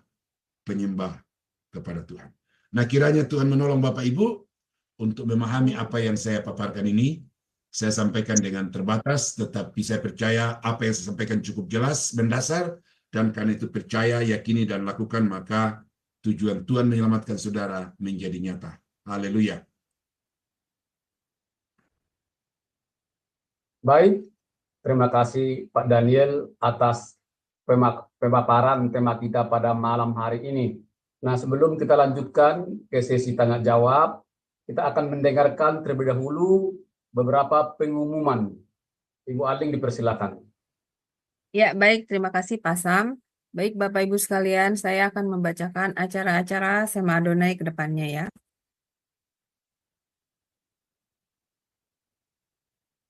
kepada Tuhan. Nah, kiranya Tuhan menolong Bapak Ibu untuk memahami apa yang saya paparkan ini. Saya sampaikan dengan terbatas, tetapi saya percaya apa yang saya sampaikan cukup jelas, mendasar, dan karena itu percaya, yakini, dan lakukan, maka tujuan Tuhan menyelamatkan saudara menjadi nyata. Haleluya. Baik, terima kasih Pak Daniel atas pemaparan tema kita pada malam hari ini. Nah, sebelum kita lanjutkan ke sesi tanya jawab, kita akan mendengarkan terlebih dahulu beberapa pengumuman. Ibu Aling dipersilakan. Ya, baik. Terima kasih Pak Sam. Baik Bapak Ibu sekalian, saya akan membacakan acara-acara Sema Adonai ke depannya ya.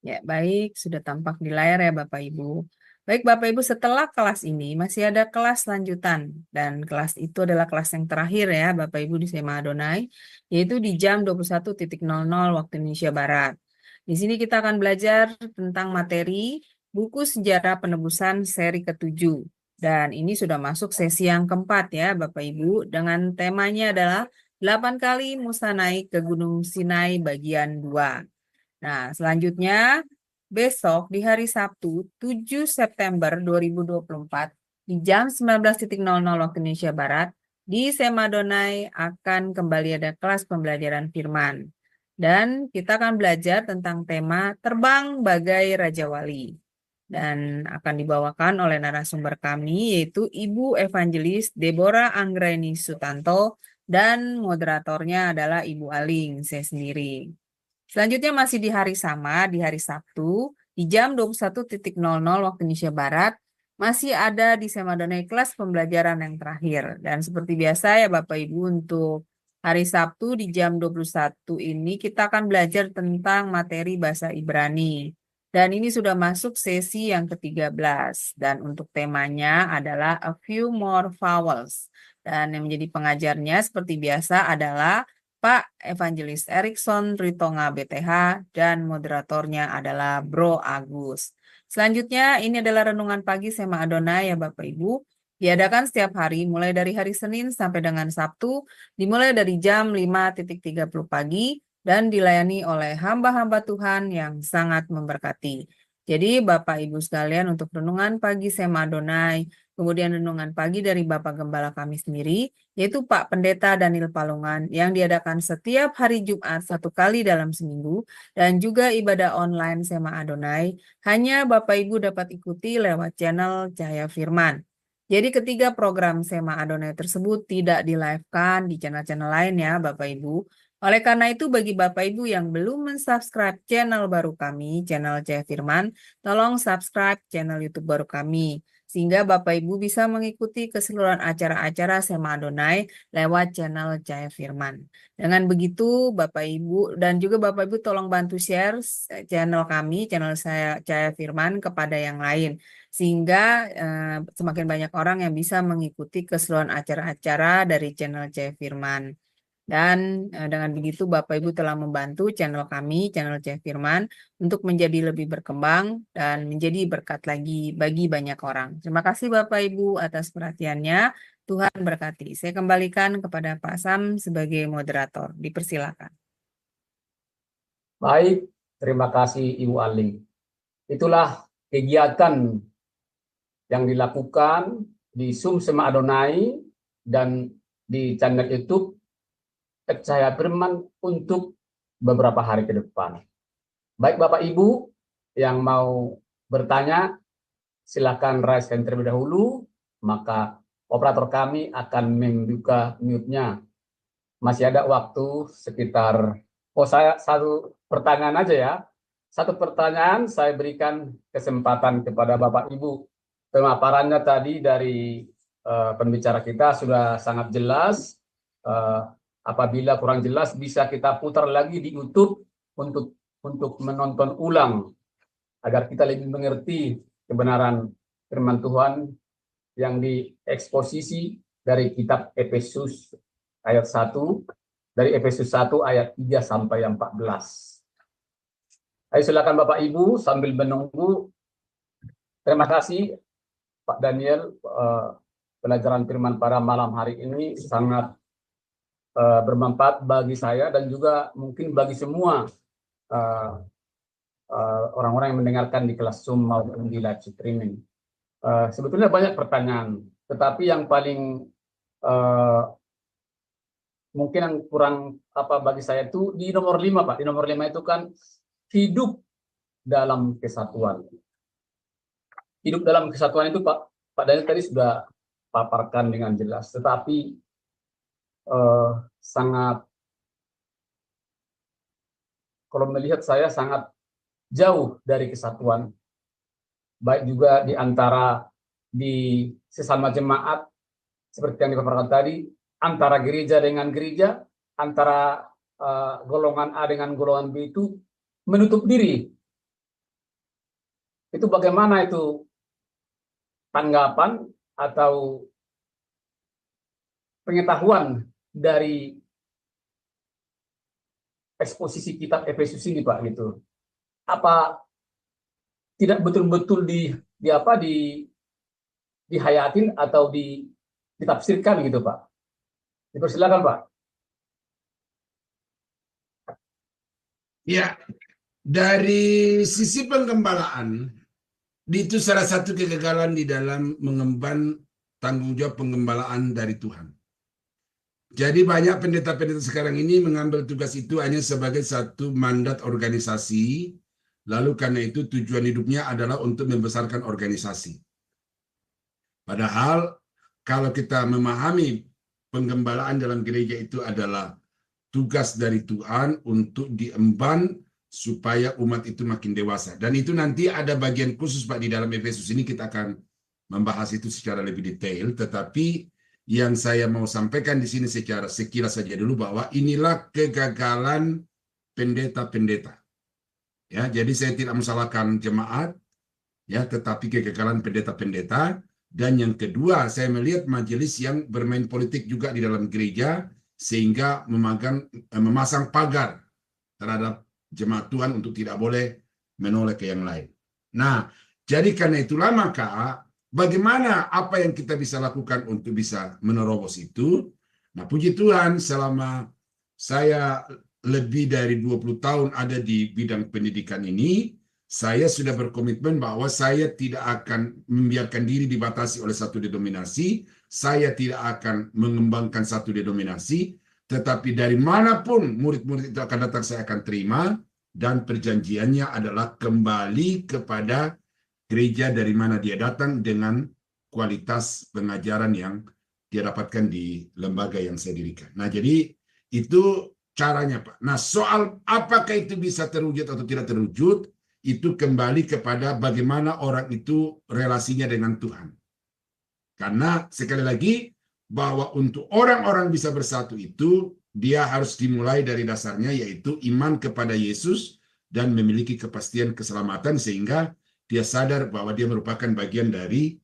Ya, baik. Sudah tampak di layar ya Bapak Ibu. Baik Bapak Ibu, setelah kelas ini masih ada kelas lanjutan. Dan kelas itu adalah kelas yang terakhir ya Bapak Ibu di Sema Adonai, yaitu di jam 21.00 waktu Indonesia Barat. Di sini kita akan belajar tentang materi buku sejarah penebusan seri ke-7. Dan ini sudah masuk sesi yang keempat ya Bapak Ibu, dengan temanya adalah 8 kali Musa naik ke Gunung Sinai bagian 2. Nah, selanjutnya besok di hari Sabtu 7 September 2024 di jam 19.00 waktu Indonesia Barat di Sema Adonai akan kembali ada kelas pembelajaran firman. Dan kita akan belajar tentang tema terbang bagai Raja Wali. Dan akan dibawakan oleh narasumber kami yaitu Ibu Evangelis Deborah Anggraini Sutanto dan moderatornya adalah Ibu Aling, saya sendiri. Selanjutnya masih di hari sama, di hari Sabtu, di jam 21.00 waktu Indonesia Barat, masih ada di Sema Adonai kelas pembelajaran yang terakhir. Dan seperti biasa ya Bapak Ibu, untuk hari Sabtu di jam 21 ini kita akan belajar tentang materi bahasa Ibrani. Dan ini sudah masuk sesi yang ke-13. Dan untuk temanya adalah A Few More Vowels. Dan yang menjadi pengajarnya seperti biasa adalah Pak Evangelis Erikson Ritonga BTH dan moderatornya adalah Bro Agus. Selanjutnya ini adalah renungan pagi Sema Adonai ya Bapak Ibu. Diadakan setiap hari mulai dari hari Senin sampai dengan Sabtu, dimulai dari jam 5.30 pagi dan dilayani oleh hamba-hamba Tuhan yang sangat memberkati. Jadi Bapak Ibu sekalian, untuk renungan pagi Sema Adonai, kemudian renungan pagi dari Bapak Gembala kami sendiri, yaitu Pak Pendeta Daniel Palungan, yang diadakan setiap hari Jumat 1 kali dalam seminggu, dan juga ibadah online Sema Adonai, hanya Bapak Ibu dapat ikuti lewat channel Cahaya Firman. Jadi ketiga program Sema Adonai tersebut tidak di-live-kan di channel-channel lain ya Bapak Ibu. Oleh karena itu, bagi Bapak Ibu yang belum mensubscribe channel baru kami, channel Cahaya Firman, tolong subscribe channel YouTube baru kami, sehingga Bapak Ibu bisa mengikuti keseluruhan acara-acara Sema Adonai lewat channel Cahaya Firman. Dengan begitu, Bapak Ibu dan juga Bapak Ibu tolong bantu share channel kami, channel saya Cahaya Firman kepada yang lain, sehingga semakin banyak orang yang bisa mengikuti keseluruhan acara-acara dari channel Cahaya Firman. Dan dengan begitu Bapak Ibu telah membantu channel kami, channel Cahaya Firman, untuk menjadi lebih berkembang dan menjadi berkat lagi bagi banyak orang. Terima kasih Bapak Ibu atas perhatiannya. Tuhan berkati. Saya kembalikan kepada Pak Sam sebagai moderator. Dipersilakan. Baik, terima kasih Ibu Aling. Itulah kegiatan yang dilakukan di Sema Adonai dan di channel YouTube Cahaya Firman untuk beberapa hari ke depan. Baik Bapak Ibu yang mau bertanya, silakan raise hand terlebih dahulu, maka operator kami akan membuka mute-nya. Masih ada waktu sekitar, saya satu pertanyaan aja ya. Satu pertanyaan saya berikan kesempatan kepada Bapak Ibu. Pemaparannya tadi dari pembicara kita sudah sangat jelas. Apabila kurang jelas bisa kita putar lagi di YouTube untuk menonton ulang agar kita lebih mengerti kebenaran firman Tuhan yang dieksposisi dari kitab Efesus ayat 1, dari Efesus 1 ayat 3 sampai 14. Ayo silakan Bapak Ibu sambil menunggu. Terima kasih Pak Daniel, pelajaran firman pada malam hari ini sangat bermanfaat bagi saya dan juga mungkin bagi semua orang-orang yang mendengarkan di kelas Zoom maupun di live streaming. Sebetulnya banyak pertanyaan, tetapi yang paling mungkin yang kurang bagi saya itu di nomor 5, Pak. Di nomor 5 itu kan hidup dalam kesatuan. Hidup dalam kesatuan itu Pak Daniel tadi sudah paparkan dengan jelas, tetapi sangat, kalau melihat saya sangat jauh dari kesatuan, baik juga di antara di sesama jemaat seperti yang dipaparkan tadi, antara gereja dengan gereja, antara golongan A dengan golongan B itu menutup diri. Itu bagaimana itu tanggapan atau pengetahuan dari eksposisi kitab Efesus ini, Pak, gitu. Apa tidak betul-betul dihayatin atau ditafsirkan gitu, Pak? Dipersilakan, Pak. Ya, dari sisi penggembalaan, itu salah satu kegagalan di dalam mengemban tanggung jawab penggembalaan dari Tuhan. Jadi banyak pendeta-pendeta sekarang ini mengambil tugas itu hanya sebagai satu mandat organisasi, lalu karena itu tujuan hidupnya adalah untuk membesarkan organisasi. Padahal kalau kita memahami penggembalaan dalam gereja itu adalah tugas dari Tuhan untuk diemban supaya umat itu makin dewasa. Dan itu nanti ada bagian khusus Pak di dalam Efesus ini, kita akan membahas itu secara lebih detail, tetapi yang saya mau sampaikan di sini secara sekilas saja dulu bahwa inilah kegagalan pendeta-pendeta. Ya, jadi saya tidak menyalahkan jemaat, ya, tetapi kegagalan pendeta-pendeta. Dan yang kedua, saya melihat majelis yang bermain politik juga di dalam gereja sehingga memasang pagar terhadap jemaat Tuhan untuk tidak boleh menoleh ke yang lain. Nah, jadi karena itulah maka bagaimana apa yang kita bisa lakukan untuk bisa menerobos itu? Nah, puji Tuhan selama saya lebih dari 20 tahun ada di bidang pendidikan ini, saya sudah berkomitmen bahwa saya tidak akan membiarkan diri dibatasi oleh satu denominasi, saya tidak akan mengembangkan satu denominasi, tetapi dari manapun murid-murid itu akan datang, saya akan terima, dan perjanjiannya adalah kembali kepada gereja dari mana dia datang dengan kualitas pengajaran yang dia dapatkan di lembaga yang saya dirikan. Nah, jadi itu caranya, Pak. Nah, soal apakah itu bisa terwujud atau tidak terwujud, itu kembali kepada bagaimana orang itu relasinya dengan Tuhan. Karena sekali lagi, bahwa untuk orang-orang bisa bersatu itu, dia harus dimulai dari dasarnya, yaitu iman kepada Yesus dan memiliki kepastian keselamatan sehingga dia sadar bahwa dia merupakan bagian dari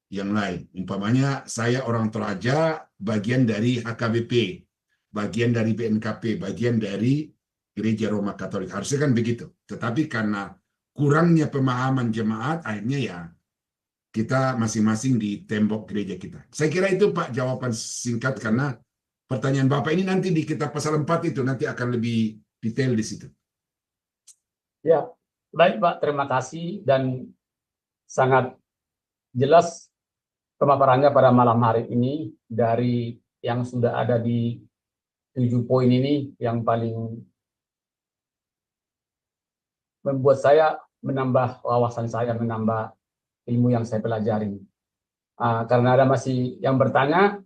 yang lain. Umpamanya saya orang Toraja, bagian dari HKBP, bagian dari BNKP, bagian dari Gereja Roma Katolik. Harusnya kan begitu. Tetapi karena kurangnya pemahaman jemaat, akhirnya ya kita masing-masing di tembok gereja kita. Saya kira itu Pak jawaban singkat, karena pertanyaan Bapak ini nanti di kitab pasal 4 itu nanti akan lebih detail di situ. Ya, baik Pak, terima kasih dan sangat jelas pemaparannya pada malam hari ini dari yang sudah ada di 7 poin ini yang paling membuat saya menambah wawasan saya, menambah ilmu yang saya pelajari. Karena ada masih yang bertanya,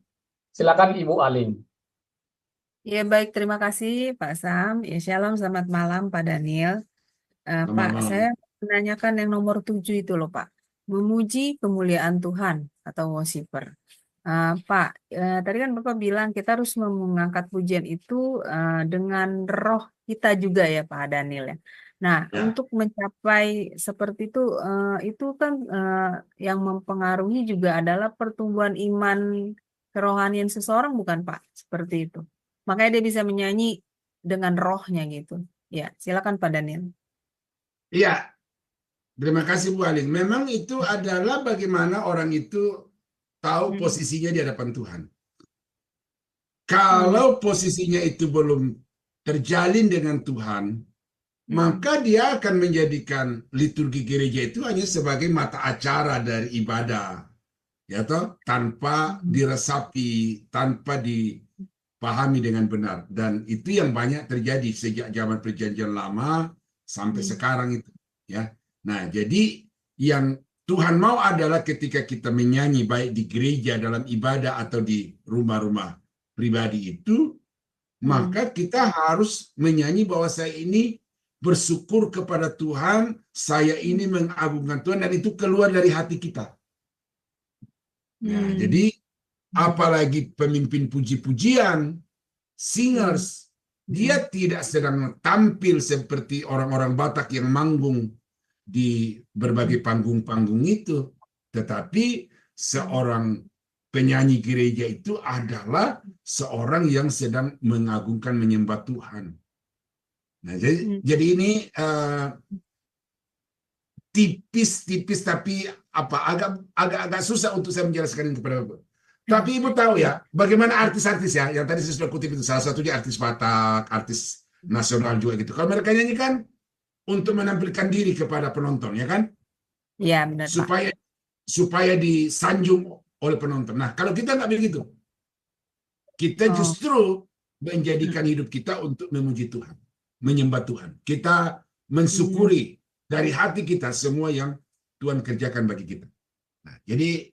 silakan Ibu Aling. Ya baik, terima kasih Pak Sam. Ya shalom, selamat malam Pak Daniel. Selamat Pak, malam. saya menanyakan yang nomor 7 itu loh Pak. Memuji kemuliaan Tuhan atau worshiper. Pak, tadi kan Bapak bilang kita harus mengangkat pujian itu dengan roh kita juga ya Pak Daniel ya. Nah, Ya. untuk mencapai seperti itu kan yang mempengaruhi juga adalah pertumbuhan iman kerohanian seseorang bukan Pak? Seperti itu. Makanya dia bisa menyanyi dengan rohnya gitu. Ya, silakan Pak Daniel. Iya, terima kasih Bu Aling. Memang itu adalah bagaimana orang itu tahu posisinya di hadapan Tuhan. Kalau posisinya itu belum terjalin dengan Tuhan, maka dia akan menjadikan liturgi gereja itu hanya sebagai mata acara dari ibadah, ya toh, tanpa diresapi, tanpa dipahami dengan benar. Dan itu yang banyak terjadi sejak zaman Perjanjian Lama sampai sekarang itu, ya. Nah, jadi yang Tuhan mau adalah ketika kita menyanyi baik di gereja, dalam ibadah atau di rumah-rumah pribadi itu, maka kita harus menyanyi bahwa saya ini bersyukur kepada Tuhan, saya ini mengagungkan Tuhan, dan itu keluar dari hati kita. Ya, jadi apalagi pemimpin puji-pujian, singers, dia tidak sedang tampil seperti orang-orang Batak yang manggung di berbagai panggung-panggung itu, tetapi seorang penyanyi gereja itu adalah seorang yang sedang mengagungkan, menyembah Tuhan. Nah, jadi ini tipis-tipis, tapi agak susah untuk saya menjelaskan ini kepada Bapak. Tapi Ibu tahu ya, bagaimana artis-artis ya, yang tadi saya sudah kutip itu, salah satunya artis Batak, artis nasional juga gitu. Kalau mereka nyanyikan untuk menampilkan diri kepada penonton, ya kan? Iya, benar Pak. Supaya disanjung oleh penonton. Nah, kalau kita nggak begitu, kita justru menjadikan hidup kita untuk memuji Tuhan, menyembah Tuhan. Kita mensyukuri dari hati kita semua yang Tuhan kerjakan bagi kita. Nah, jadi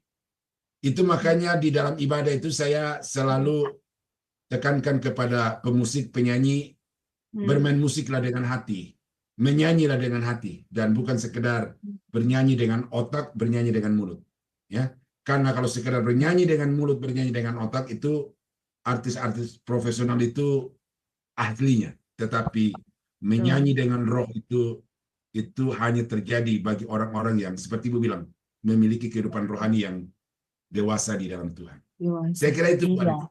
itu makanya di dalam ibadah itu saya selalu tekankan kepada pemusik, penyanyi, bermain musiklah dengan hati, menyanyilah dengan hati, dan bukan sekedar bernyanyi dengan otak, bernyanyi dengan mulut. Ya, karena kalau sekedar bernyanyi dengan mulut, bernyanyi dengan otak, itu artis-artis profesional itu ahlinya, tetapi menyanyi dengan roh itu hanya terjadi bagi orang-orang yang seperti Ibu bilang memiliki kehidupan rohani yang dewasa di dalam Tuhan. Saya kira itu. Iya,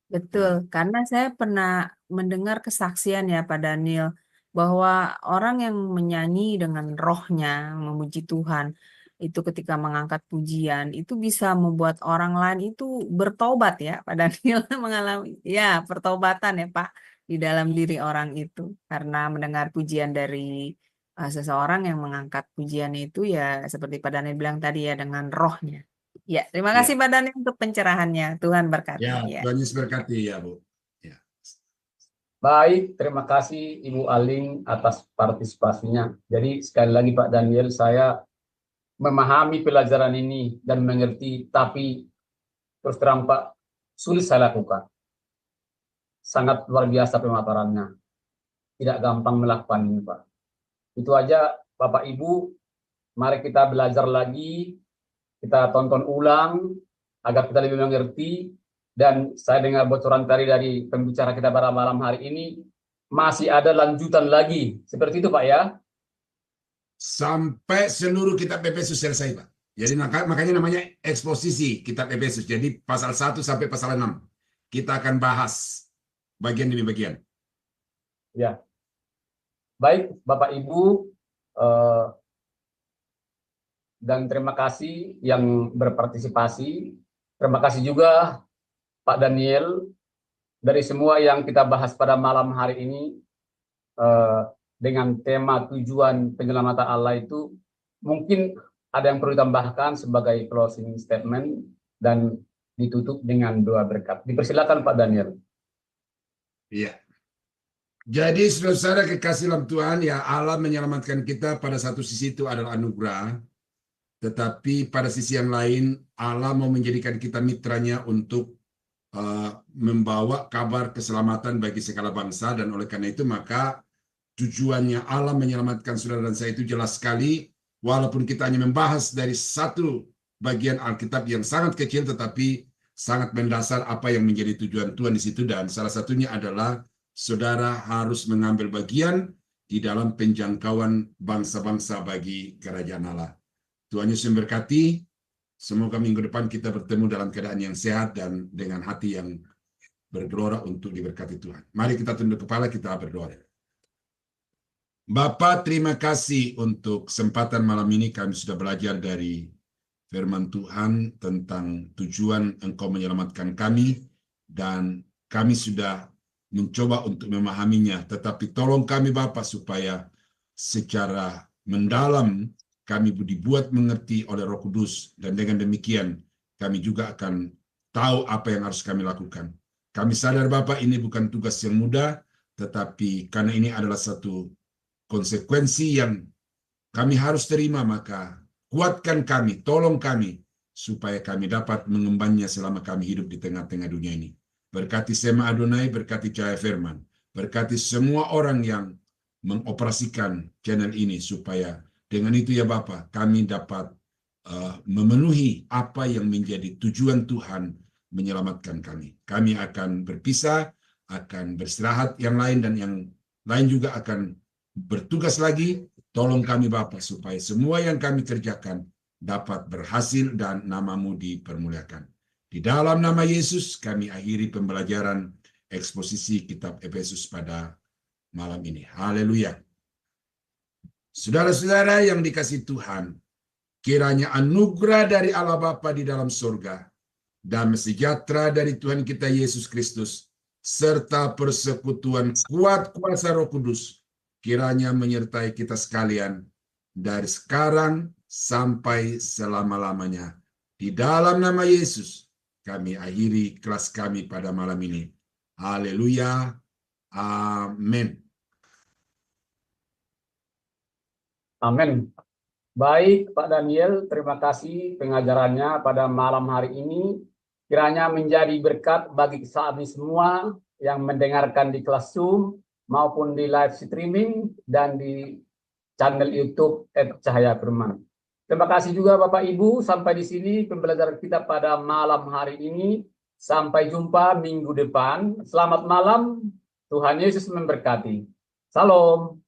betul. Karena saya pernah mendengar kesaksian ya Pak Daniel bahwa orang yang menyanyi dengan rohnya memuji Tuhan itu ketika mengangkat pujian itu bisa membuat orang lain itu bertobat ya Pak Daniel mengalami ya pertobatan ya Pak di dalam diri orang itu karena mendengar pujian dari seseorang yang mengangkat pujiannya itu ya seperti Pak Daniel bilang tadi ya dengan rohnya. Ya, terima kasih Pak Daniel untuk pencerahannya. Tuhan berkati. Ya, Tuhan Yesus berkati ya Bu. Ya. Baik, terima kasih Ibu Aling atas partisipasinya. Jadi sekali lagi Pak Daniel, saya memahami pelajaran ini dan mengerti, tapi terus terang Pak, sulit saya lakukan. Sangat luar biasa pemaparannya. Tidak gampang melakukan ini Pak. Itu aja Bapak Ibu, mari kita belajar lagi, kita tonton ulang, agar kita lebih mengerti. Dan saya dengar bocoran tadi dari pembicara kita pada malam hari ini, masih ada lanjutan lagi. Seperti itu Pak ya? Sampai seluruh kitab Efesus selesai Pak. Jadi makanya namanya eksposisi kitab Efesus. Jadi pasal 1 sampai pasal 6. Kita akan bahas bagian demi bagian. Ya. Baik Bapak Ibu, dan terima kasih yang berpartisipasi. Terima kasih juga Pak Daniel, dari semua yang kita bahas pada malam hari ini dengan tema tujuan penyelamatan Allah itu, mungkin ada yang perlu ditambahkan sebagai closing statement, dan ditutup dengan doa berkat. Dipersilakan Pak Daniel. Iya. Jadi saudara kekasih dalam Tuhan, ya Allah menyelamatkan kita pada satu sisi itu adalah anugerah. Tetapi pada sisi yang lain, Allah mau menjadikan kita mitranya untuk membawa kabar keselamatan bagi segala bangsa. Dan oleh karena itu maka tujuannya Allah menyelamatkan saudara dan saya itu jelas sekali. Walaupun kita hanya membahas dari satu bagian Alkitab yang sangat kecil, tetapi sangat mendasar apa yang menjadi tujuan Tuhan di situ. Dan salah satunya adalah saudara harus mengambil bagian di dalam penjangkauan bangsa-bangsa bagi kerajaan Allah. Tuhan Yesus memberkati. Semoga minggu depan kita bertemu dalam keadaan yang sehat dan dengan hati yang bergelora untuk diberkati Tuhan. Mari kita tunduk kepala, kita berdoa. Bapa, terima kasih untuk kesempatan malam ini. Kami sudah belajar dari firman Tuhan tentang tujuan Engkau menyelamatkan kami, dan kami sudah mencoba untuk memahaminya. Tetapi tolong kami Bapa supaya secara mendalam kami dibuat mengerti oleh Roh Kudus, dan dengan demikian kami juga akan tahu apa yang harus kami lakukan. Kami sadar Bapa, ini bukan tugas yang mudah, tetapi karena ini adalah satu konsekuensi yang kami harus terima, maka kuatkan kami, tolong kami, supaya kami dapat mengembannya selama kami hidup di tengah-tengah dunia ini. Berkati Sema Adonai, berkati Cahaya Firman, berkati semua orang yang mengoperasikan channel ini, supaya dengan itu ya Bapa, kami dapat memenuhi apa yang menjadi tujuan Tuhan menyelamatkan kami. Kami akan berpisah, akan beristirahat yang lain, dan yang lain juga akan bertugas lagi. Tolong kami Bapa, supaya semua yang kami kerjakan dapat berhasil dan nama-Mu dipermuliakan. Di dalam nama Yesus kami akhiri pembelajaran eksposisi kitab Efesus pada malam ini. Haleluya. Saudara-saudara yang dikasihi Tuhan, kiranya anugerah dari Allah Bapa di dalam surga, damai sejahtera dari Tuhan kita Yesus Kristus, serta persekutuan kuat kuasa Roh Kudus, kiranya menyertai kita sekalian dari sekarang sampai selama-lamanya. Di dalam nama Yesus, kami akhiri kelas kami pada malam ini. Haleluya. Amin. Amin. Baik, Pak Daniel, terima kasih pengajarannya pada malam hari ini. Kiranya menjadi berkat bagi kami semua yang mendengarkan di kelas Zoom maupun di live streaming dan di channel YouTube Cahaya Firman. Terima kasih juga Bapak Ibu, sampai di sini pembelajaran kita pada malam hari ini. Sampai jumpa minggu depan. Selamat malam, Tuhan Yesus memberkati. Salam.